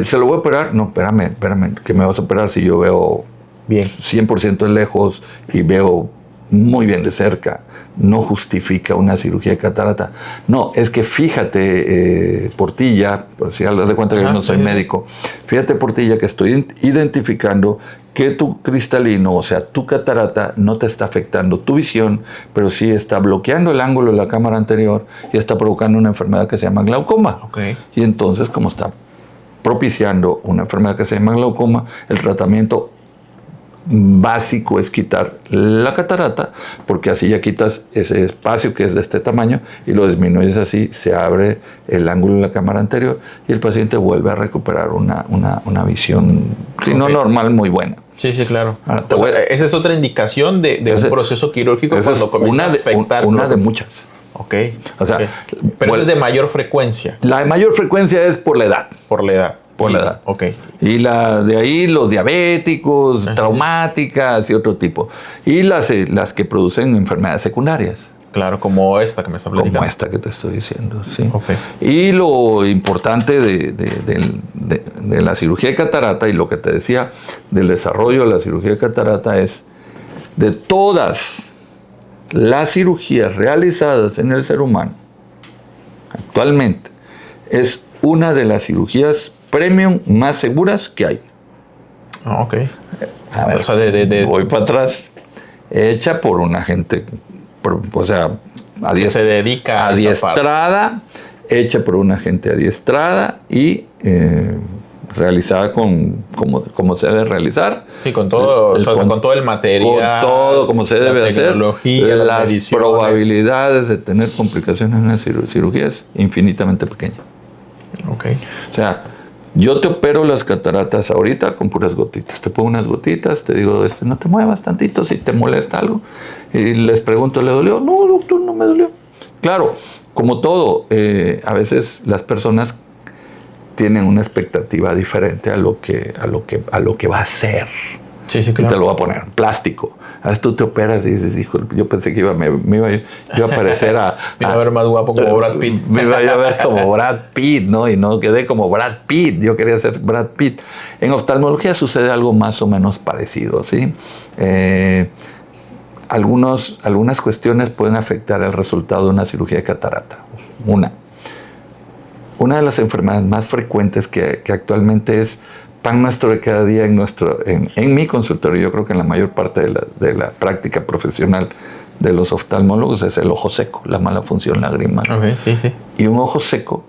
¿Se lo voy a operar? No, espérame, que me vas a operar si yo veo bien 100% de lejos y veo muy bien de cerca. No justifica una cirugía de catarata. No, es que fíjate, Portilla, por si das de cuenta que yo no soy médico, fíjate, Portilla, que estoy identificando que tu cristalino, o sea, tu catarata, no te está afectando tu visión, pero sí está bloqueando el ángulo de la cámara anterior y está provocando una enfermedad que se llama glaucoma. Y entonces, como está propiciando una enfermedad que se llama glaucoma, el tratamiento básico es quitar la catarata, porque así ya quitas ese espacio que es de este tamaño y lo disminuyes así, se abre el ángulo de la cámara anterior y el paciente vuelve a recuperar una visión, si no normal, muy buena. Sí, claro. Ahora, esa es otra indicación de un proceso quirúrgico cuando comienza a afectar. Una de muchas. O sea, pero es de mayor frecuencia. La de mayor frecuencia es por la edad. Por la edad. Y la de ahí, los diabéticos, traumáticas y otro tipo. Y las que producen enfermedades secundarias. Claro, como esta que me está platicando. Como esta que te estoy diciendo, sí. Y lo importante de la cirugía de catarata y lo que te decía del desarrollo de la cirugía de catarata es de todas las cirugías realizadas en el ser humano, actualmente, es una de las cirugías premium más seguras que hay. A ver, o sea, voy para atrás. Hecha por una gente, o sea, se dedica adiestrada, hecha por una gente adiestrada y realizada como se debe realizar. Sí, con todo, con todo el material. Con todo como se debe hacer. Tecnología, las probabilidades de tener complicaciones en una cirugía es infinitamente pequeña. Ok. O sea, yo te opero las cataratas ahorita con puras gotitas. Te pongo unas gotitas, te digo, no te muevas tantito si te molesta algo. Y les pregunto, ¿le dolió? No, doctor, no me dolió. Claro, como todo, a veces las personas tienen una expectativa diferente a lo que va a ser. Sí, sí, claro. Y te lo voy a poner plástico. A veces tú te operas y dices, hijo, yo pensé que me iba yo a parecer me iba a ver más guapo como Brad Pitt. Me iba a ver como Brad Pitt, ¿no? Y no quedé como Brad Pitt. Yo quería ser Brad Pitt. En oftalmología sucede algo más o menos parecido, ¿sí? Algunas cuestiones pueden afectar el resultado de una cirugía de catarata. Una de las enfermedades más frecuentes que actualmente es pan nuestro de cada día en mi consultorio, yo creo que en la mayor parte de la práctica profesional de los oftalmólogos, es el ojo seco, la mala función lagrimal. Okay, sí, sí. Y un ojo seco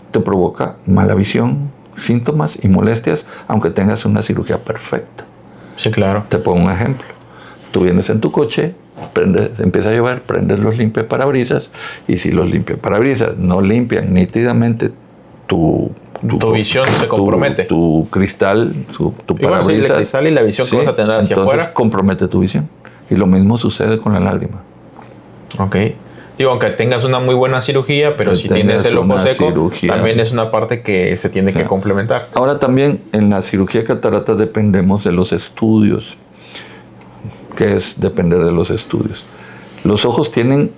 te provoca mala visión, síntomas y molestias, aunque tengas una cirugía perfecta. Sí, claro. Te pongo un ejemplo. Tú vienes en tu coche, empieza a llover, prendes los limpiaparabrisas, y si los limpiaparabrisas no limpian nítidamente tu visión se compromete. Tu cristal, tu parabrisas. Sí, el cristal y la visión que vas a tener hacia afuera. Compromete tu visión. Y lo mismo sucede con la lágrima. Ok. Digo, aunque tengas una muy buena cirugía, pero si tienes el ojo seco, también es una parte que se tiene que complementar. Ahora también en la cirugía de catarata dependemos de los estudios. ¿Qué es depender de los estudios? Los ojos tienen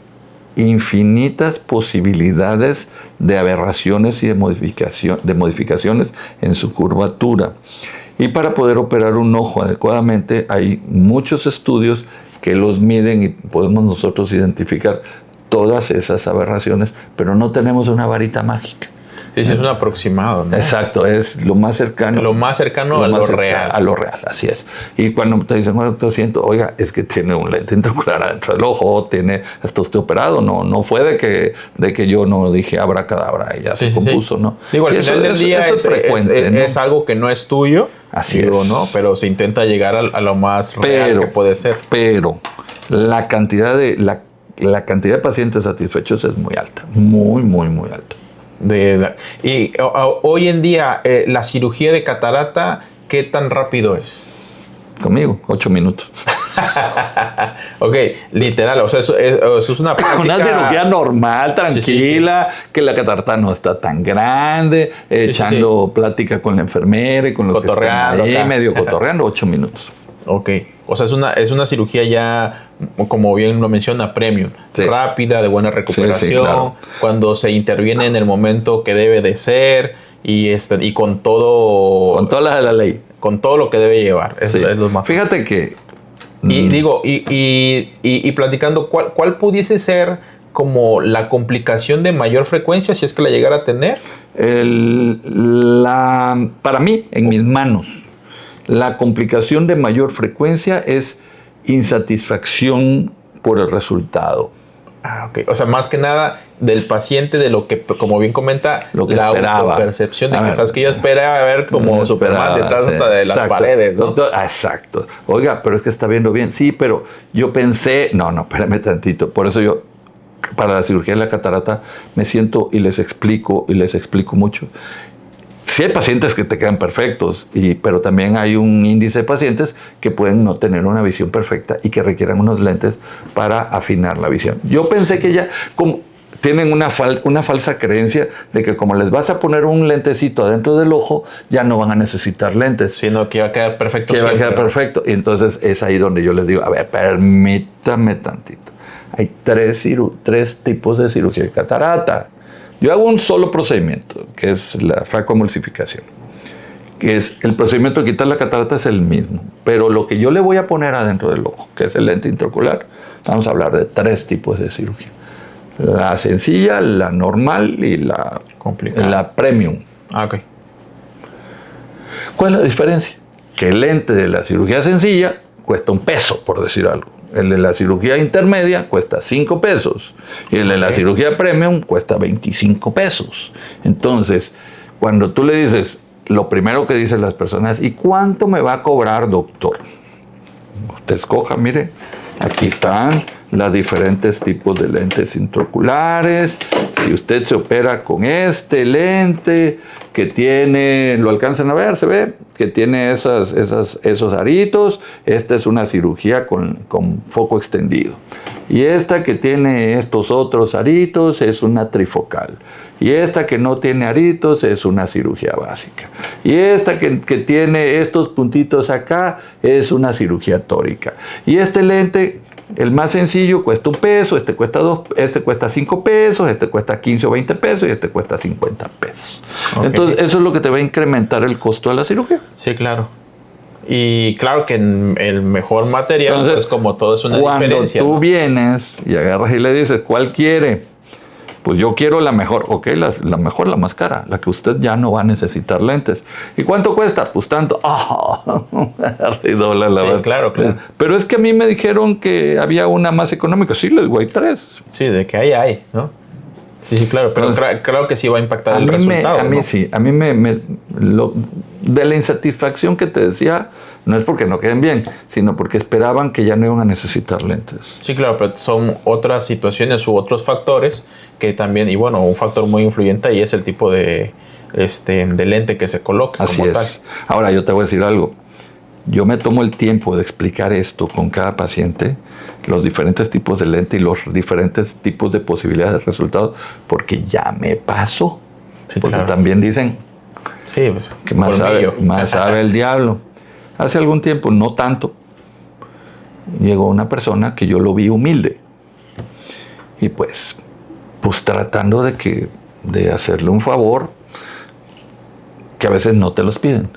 infinitas posibilidades de aberraciones y de modificaciones en su curvatura. Y para poder operar un ojo adecuadamente hay muchos estudios que los miden y podemos nosotros identificar todas esas aberraciones, pero no tenemos una varita mágica. Sí, es un aproximado, ¿no? Exacto, es lo más cercano. Lo más cercano a lo real. A lo real, así es. Y cuando te dicen, bueno, doctor, siento, oiga, es que tiene un lente intraocular adentro del ojo, esto está operado, no fue de que yo no dije abracadabra y ya se compuso, ¿no? Digo, al final del día es frecuente, ¿no? Es algo que no es tuyo, así es, ¿no? Pero se intenta llegar a lo más real que puede ser. Pero la cantidad de pacientes satisfechos es muy alta, muy, muy, muy alta. Y hoy en día, la cirugía de catarata, ¿qué tan rápido es? Conmigo, 8 minutos. Ok, literal, o sea, eso es una práctica... Una cirugía normal, tranquila, que la catarata no está tan grande, echando plática con la enfermera y con los que están ahí, medio cotorreando, 8 minutos. Ok, o sea, es una cirugía ya, como bien lo menciona, premium, rápida, de buena recuperación, claro. Cuando se interviene en el momento que debe de ser y con todo... Con todas las de la ley. Con todo lo que debe llevar, es lo más... Fíjate que... Y platicando, ¿cuál pudiese ser como la complicación de mayor frecuencia, si es que la llegara a tener? Para mí, en mis manos, la complicación de mayor frecuencia es insatisfacción por el resultado. Ok. O sea, más que nada del paciente, de lo que, como bien comenta, lo que la esperaba. Autopercepción de que sabes que yo esperaba ver como Superman detrás hasta de las paredes, ¿no? Exacto. Oiga, pero es que está viendo bien. Sí, pero yo pensé... No, espérame tantito. Por eso yo, para la cirugía de la catarata, me siento y les explico mucho. Sí hay pacientes que te quedan perfectos, pero también hay un índice de pacientes que pueden no tener una visión perfecta y que requieran unos lentes para afinar la visión. Yo pensé que ya tienen una falsa creencia de que como les vas a poner un lentecito adentro del ojo, ya no van a necesitar lentes. Sino que va a quedar perfecto. Que va a quedar perfecto. Y entonces es ahí donde yo les digo, a ver, permítame tantito. Hay tres tipos de cirugía de catarata. Yo hago un solo procedimiento, que es la facoemulsificación. Que es el procedimiento de quitar la catarata es el mismo. Pero lo que yo le voy a poner adentro del ojo, que es el lente intraocular, vamos a hablar de 3 tipos de cirugía. La sencilla, la normal y la premium. Ok. ¿Cuál es la diferencia? Que el lente de la cirugía sencilla cuesta $1, por decir algo. El de la cirugía intermedia cuesta $5 y el de la cirugía premium cuesta $25. Entonces, cuando tú le dices, lo primero que dicen las personas, ¿y cuánto me va a cobrar, doctor? Usted escoja, mire, aquí están los diferentes tipos de lentes intraoculares. Si usted se opera con este lente que tiene, lo alcanzan a ver, se ve, que tiene esos aritos, esta es una cirugía con foco extendido. Y esta que tiene estos otros aritos es una trifocal. Y esta que no tiene aritos es una cirugía básica. Y esta que tiene estos puntitos acá es una cirugía tórica. Y este lente, el más sencillo, cuesta $1, este cuesta $5, este cuesta 15 o 20 pesos y este cuesta 50 pesos. Okay. Entonces, eso es lo que te va a incrementar el costo de la cirugía. Sí, claro. Y claro que el mejor material, entonces, pues como todo es una diferencia. Cuando tú vienes y agarras y le dices, ¿cuál quiere? Pues yo quiero la mejor. Ok, la mejor, la más cara, la que usted ya no va a necesitar lentes. ¿Y cuánto cuesta? Pues tanto. Redobla la sí, claro. Pero es que a mí me dijeron que había una más económica. Sí, les digo, hay 3. Sí, de que hay, ¿no? Sí, claro, pero entonces, claro que sí va a impactar el resultado. A mí sí, a mí de la insatisfacción que te decía, no es porque no queden bien, sino porque esperaban que ya no iban a necesitar lentes. Sí, claro, pero son otras situaciones u otros factores que también, y bueno, un factor muy influyente ahí es el tipo de lente que se coloca. Así es. Tal. Ahora, yo te voy a decir algo. Yo me tomo el tiempo de explicar esto con cada paciente, los diferentes tipos de lente y los diferentes tipos de posibilidades de resultados, porque ya me pasó. Sí, porque también dicen pues, que más sabe el diablo. Hace algún tiempo, no tanto, llegó una persona que yo lo vi humilde. Y pues tratando de hacerle un favor que a veces no te los piden.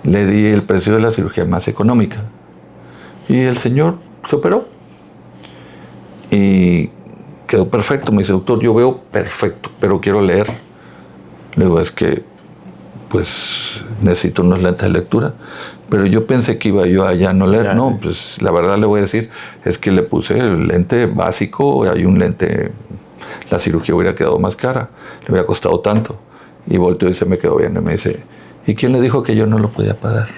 Le di el precio de la cirugía más económica. Y el señor se operó. Y quedó perfecto. Me dice, doctor, yo veo perfecto, pero quiero leer. Le digo, es que, pues, necesito unos lentes de lectura. Pero yo pensé que iba yo allá a no leer. No, pues, la verdad le voy a decir, es que le puse el lente básico. Hay un lente, la cirugía hubiera quedado más cara. Le hubiera costado tanto. Y volteó y se me quedó viendo y me dice, ¿y quién le dijo que yo no lo podía pagar?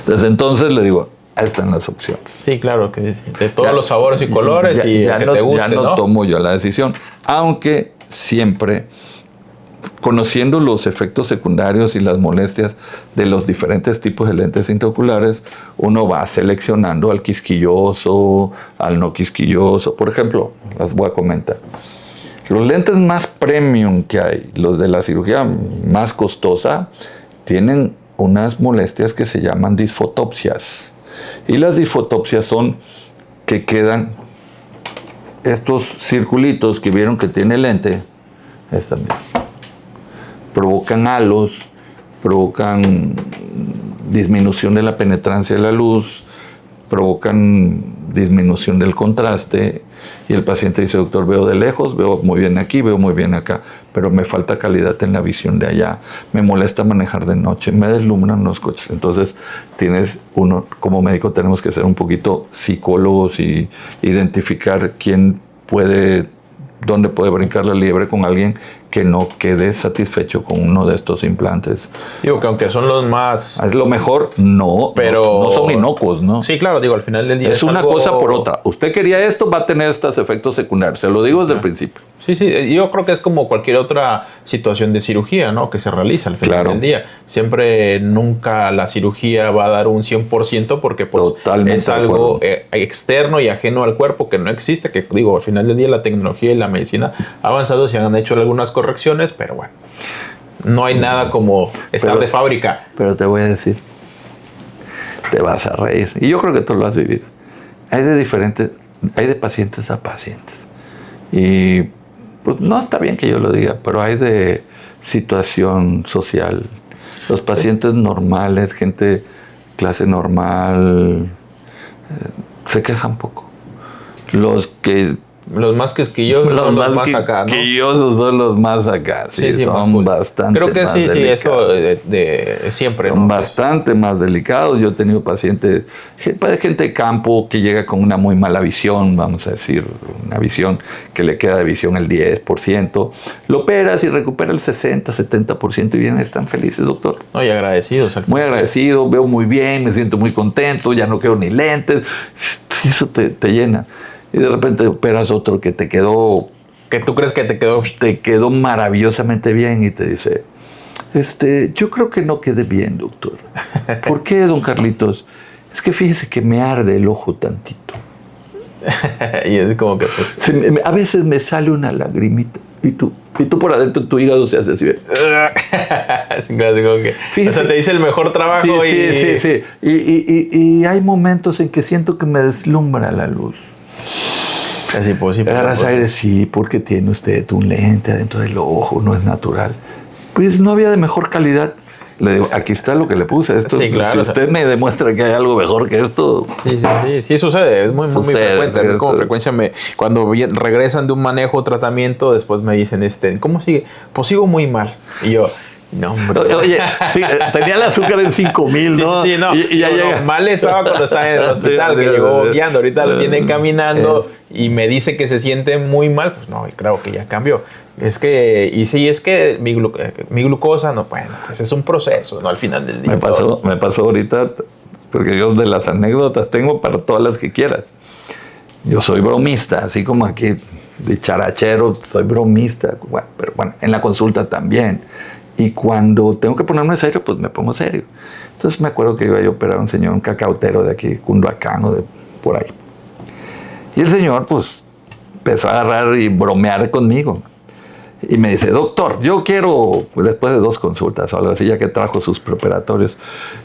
Desde entonces le digo, ahí están las opciones. Sí, claro, que de todos los sabores y colores ya que te guste, ya no tomo yo la decisión, aunque siempre conociendo los efectos secundarios y las molestias de los diferentes tipos de lentes intraoculares, uno va seleccionando al quisquilloso, al no quisquilloso. Por ejemplo, las voy a comentar. Los lentes más premium que hay, los de la cirugía más costosa, tienen unas molestias que se llaman disfotopsias. Y las disfotopsias son que quedan estos circulitos que vieron que tiene el lente, provocan halos, provocan disminución de la penetrancia de la luz, provocan disminución del contraste, y el paciente dice, doctor, veo de lejos, veo muy bien aquí, veo muy bien acá, pero me falta calidad en la visión de allá, me molesta manejar de noche, me deslumbran los coches. Entonces, uno como médico tenemos que ser un poquito psicólogos y identificar dónde puede brincar la liebre con alguien que no quede satisfecho con uno de estos implantes. Digo que aunque son los más... Es lo mejor, pero no son inocuos, ¿no? Sí, claro, digo, al final del día es una cosa por otra. Usted quería esto, va a tener estos efectos secundarios. Se lo digo desde el principio. Sí, yo creo que es como cualquier otra situación de cirugía, ¿no? Que se realiza al final del día. Siempre, nunca la cirugía va a dar un 100% porque pues es algo externo y ajeno al cuerpo que no existe. Que digo, al final del día la tecnología y la medicina ha avanzado, se han hecho algunas correcciones, pero bueno, no hay nada como estar de fábrica. Pero te voy a decir, te vas a reír. Y yo creo que tú lo has vivido. Hay de pacientes a pacientes. Y pues no está bien que yo lo diga, pero hay de situación social. Los pacientes normales, gente clase normal, se quejan poco. Los que Los más quisquillosos son los más acá, ¿no? Quisquillosos son los más acá, sí, son bastante creo que más sí, delicados. eso de siempre, Son ¿no? bastante más delicados. Yo he tenido pacientes, gente de campo que llega con una muy mala visión, vamos a decir, una visión que le queda de visión el 10%. Lo operas y recupera el 60, 70% y bien, están felices, doctor. No, y agradecidos. Muy agradecido, veo muy bien, me siento muy contento, ya no quiero ni lentes. Eso te llena. Y de repente operas otro que te quedó... ¿Que tú crees que te quedó? Te quedó maravillosamente bien y te dice, yo creo que no quedé bien, doctor. ¿Por qué, don Carlitos? Es que fíjese que me arde el ojo tantito. Y es como que... Pues... a veces me sale una lagrimita. Y tú por adentro, tu hígado se hace así. Claro, que, fíjese, o sea, te dice el mejor trabajo sí. Y hay momentos en que siento que me deslumbra la luz. Así posible. Sí, porque tiene usted un lente adentro del ojo, no es natural. Pues no había de mejor calidad. Le digo, aquí está lo que le puse. Esto, sí, claro, si usted me demuestra que hay algo mejor que esto. Sí sucede. Es muy frecuente. A mí como frecuencia cuando regresan de un manejo o tratamiento, después me dicen, ¿cómo sigue? Pues sigo muy mal. Y yo... No, hombre. Oye, sí, tenía el azúcar en 5,000, ¿no? Sí, no. Y ya llega. Mal estaba cuando estaba en el hospital, que llegó guiando. Ahorita viene caminando y me dice que se siente muy mal. Pues no, claro que ya cambió. Es que mi glucosa, no, bueno, pues es un proceso, ¿no? Al final del día. Me pasó ahorita, porque yo de las anécdotas tengo para todas las que quieras. Yo soy bromista, así como aquí de charachero, soy bromista. Bueno, pero bueno, en la consulta también. Y cuando tengo que ponerme serio, pues me pongo serio. Entonces me acuerdo que iba yo a operar a un señor, un cacautero de aquí, Cunduacán o de por ahí. Y el señor, pues, empezó a agarrar y bromear conmigo. Y me dice, doctor, yo quiero, pues, después de 2 consultas o algo así, ya que trajo sus preoperatorios,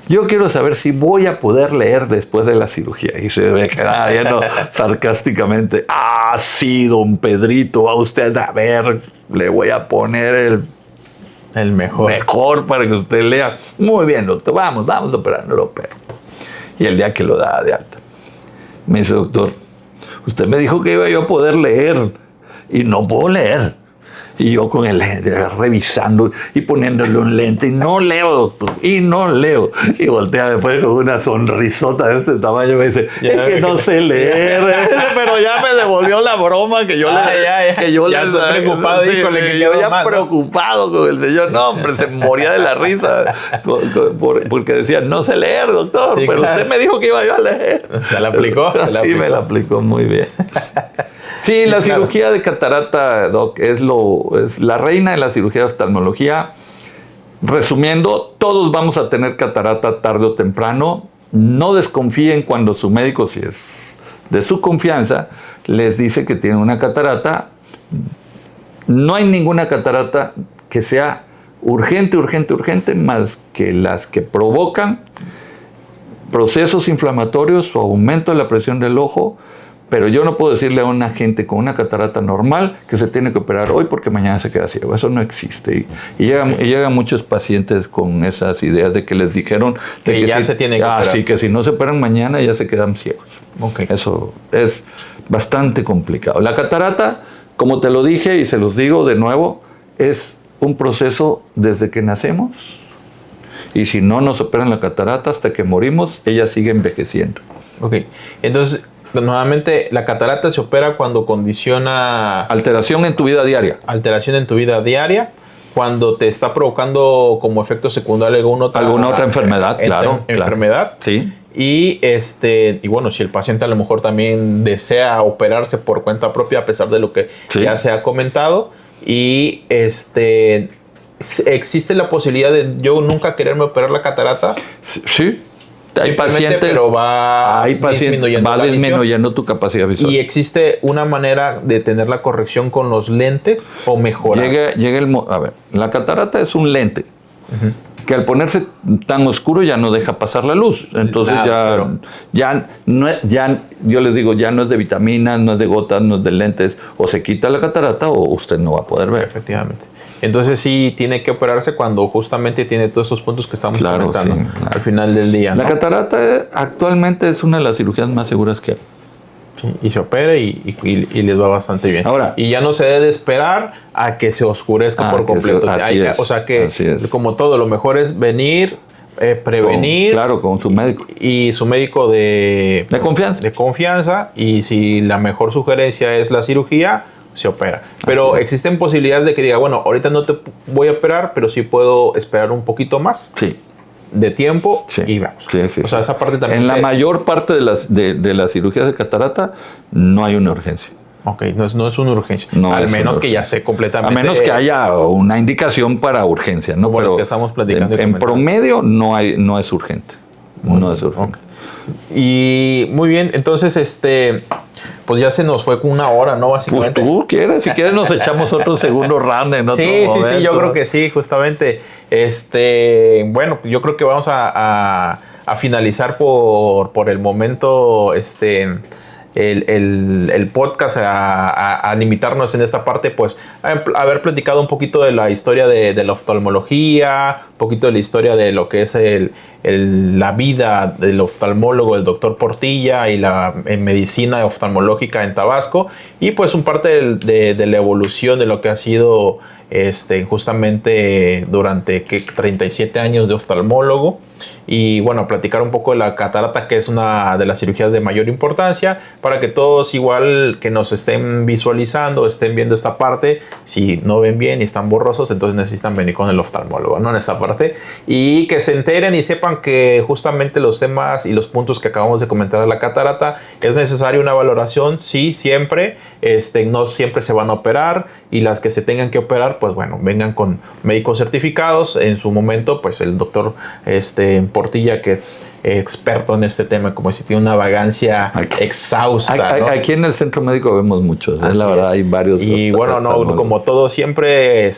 yo quiero saber si voy a poder leer después de la cirugía. Y se me quedaba viendo sarcásticamente, sí, don Pedrito, va usted a ver, le voy a poner el mejor para que usted lea. Muy bien, doctor, vamos a operarlo, pero. Y el día que lo daba de alta, me dice, doctor, usted me dijo que iba yo a poder leer y no puedo leer. Y yo con el lente, revisando y poniéndole un lente, y no leo, doctor, y no leo. Y voltea después con una sonrisota de este tamaño y me dice, es que no sé leer. Pero ya me devolvió la broma que yo ya estoy preocupado. Sí, yo ya preocupado con el señor. No, hombre, se moría de la risa. Porque decía, no sé leer, doctor, sí, pero claro, usted me dijo que iba yo a leer. ¿Se la aplicó? Sí, me la aplicó muy bien. Sí, la cirugía de catarata, Doc, es la reina de la cirugía de oftalmología. Resumiendo, todos vamos a tener catarata tarde o temprano. No desconfíen cuando su médico, si es de su confianza, les dice que tienen una catarata. No hay ninguna catarata que sea urgente, más que las que provocan procesos inflamatorios o aumento de la presión del ojo. Pero yo no puedo decirle a una gente con una catarata normal que se tiene que operar hoy porque mañana se queda ciego. Eso no existe. Y llegan muchos pacientes con esas ideas de que les dijeron que ya se tienen que operar. Sí, que si no se operan mañana ya se quedan ciegos. Eso es bastante complicado. La catarata, como te lo dije y se los digo de nuevo, es un proceso desde que nacemos. Y si no nos operan la catarata hasta que morimos, ella sigue envejeciendo. Entonces, nuevamente, la catarata se opera cuando condiciona... Alteración en tu vida diaria. Alteración en tu vida diaria, cuando te está provocando como efecto secundario alguna otra enfermedad, claro. Enfermedad. Sí. Y bueno, si el paciente a lo mejor también desea operarse por cuenta propia, a pesar de lo que ya se ha comentado. Y existe la posibilidad de yo nunca quererme operar la catarata. Sí. Hay pacientes, pero va disminuyendo tu capacidad visual. ¿Y existe una manera de tener la corrección con los lentes o mejorar? A ver, la catarata es un lente que al ponerse tan oscuro ya no deja pasar la luz. Entonces yo les digo, ya no es de vitaminas, no es de gotas, no es de lentes. O se quita la catarata o usted no va a poder ver. Efectivamente. Entonces sí tiene que operarse cuando justamente tiene todos esos puntos que estamos comentando al final del día, ¿no? La catarata actualmente es una de las cirugías más seguras que hay. Sí, y se opera y les va bastante bien. Ahora, y ya no se debe de esperar a que se oscurezca por completo. O sea que, como todo, lo mejor es venir, prevenir. Claro, con su médico. Y su médico de confianza. De confianza. Y si la mejor sugerencia es la cirugía, se opera. Pero existen posibilidades de que diga, bueno, ahorita no te voy a operar, pero sí puedo esperar un poquito más. Sí. De tiempo y vamos. Sí. O sea, esa parte también. En la mayor parte de las cirugías de catarata no hay una urgencia. Ok, no es una urgencia. No al menos que ya esté completamente. A menos que haya una indicación para urgencia, ¿no? Pero que estamos platicando. En promedio no es urgente. No es urgente. Y muy bien, entonces pues ya se nos fue con 1 hora, ¿no? Básicamente. Pues tú quieres, si quieres nos echamos otro segundo round en otro momento. Sí, yo creo que sí, justamente. Bueno, yo creo que vamos a finalizar por el momento el podcast a limitarnos en esta parte, pues a haber platicado un poquito de la historia de la oftalmología, un poquito de la historia de lo que es la vida del oftalmólogo, el doctor Portilla, y la medicina oftalmológica en Tabasco, y pues un parte de la evolución de lo que ha sido justamente durante 37 años de oftalmólogo. Y bueno, platicar un poco de la catarata, que es una de las cirugías de mayor importancia, para que todos igual que nos estén visualizando, estén viendo esta parte, si no ven bien y están borrosos, entonces necesitan venir con el oftalmólogo, ¿no? En esta parte, y que se enteren y sepan que justamente los temas y los puntos que acabamos de comentar de la catarata, es necesaria una valoración, sí, siempre, no siempre se van a operar, y las que se tengan que operar, pues bueno, vengan con médicos certificados. En su momento, pues el doctor Portilla, que es experto en este tema, como si tiene una vagancia exhausta, ¿no? Aquí en el centro médico vemos muchos, la verdad, hay varios. Y bueno, no, como todo, siempre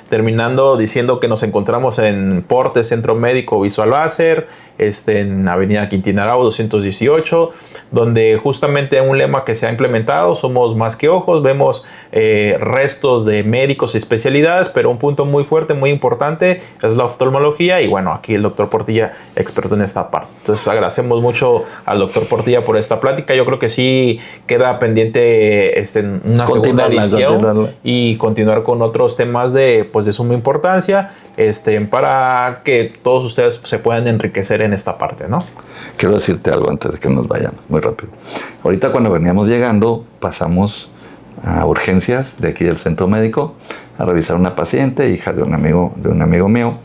terminando diciendo que nos encontramos en Porte Centro Médico Visual Láser, en Avenida Quintín Arau 218, donde justamente un lema que se ha implementado: somos más que ojos. Vemos restos de médicos y especialidades, pero un punto muy fuerte, muy importante, es la oftalmología. Y bueno, aquí el doctor Portilla, experto en esta parte. Entonces agradecemos mucho al doctor Portilla por esta plática. Yo creo que sí queda pendiente una segunda edición y continuar con otros temas de suma importancia, para que todos ustedes se puedan enriquecer en esta parte, ¿no? Quiero decirte algo antes de que nos vayamos, muy rápido. Ahorita, cuando veníamos llegando, pasamos a urgencias de aquí del centro médico a revisar una paciente, hija de un amigo mío,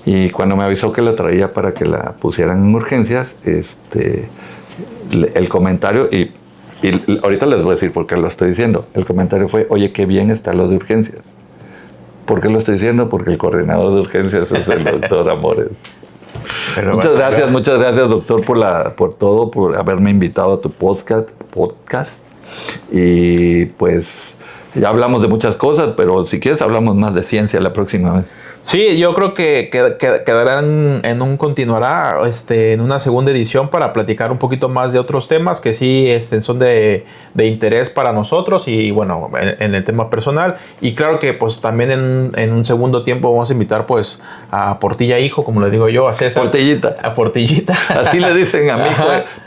y cuando me avisó que la traía para que la pusieran en urgencias, el comentario, y ahorita les voy a decir por qué lo estoy diciendo, el comentario fue: oye, qué bien está lo de urgencias. ¿Por qué lo estoy diciendo? Porque el coordinador de urgencias es el doctor Amores. Pero muchas gracias, doctor, por todo, por haberme invitado a tu podcast. Y pues ya hablamos de muchas cosas, pero si quieres hablamos más de ciencia la próxima vez. Sí, yo creo que quedarán continuará en una segunda edición para platicar un poquito más de otros temas que sí son de interés para nosotros, y bueno, en el tema personal. Y claro que pues también en un segundo tiempo vamos a invitar pues a Portilla hijo, como le digo yo, a César. Portillita. A Portillita. Así le dicen a mí,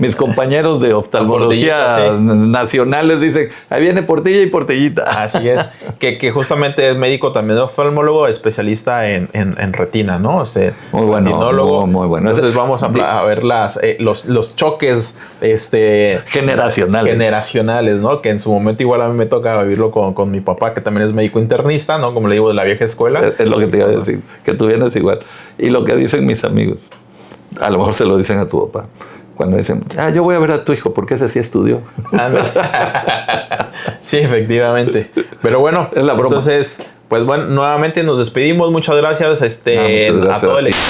mis compañeros de oftalmología nacionales dicen: ahí viene Portilla y Portillita. Así es, que justamente es médico también, oftalmólogo, especialista en retina, ¿no? Muy bueno, muy bueno. Entonces vamos a ver los choques generacionales, ¿no? Que en su momento igual a mí me toca vivirlo con mi papá, que también es médico internista, ¿no? Como le digo, de la vieja escuela. Es lo que te iba a decir, que tú vienes igual. Y lo que dicen mis amigos, a lo mejor se lo dicen a tu papá, cuando dicen: yo voy a ver a tu hijo porque ese sí estudió. Sí, efectivamente. Pero bueno, es la broma. Entonces, pues bueno, nuevamente nos despedimos. Muchas gracias, muchas gracias a todo el equipo.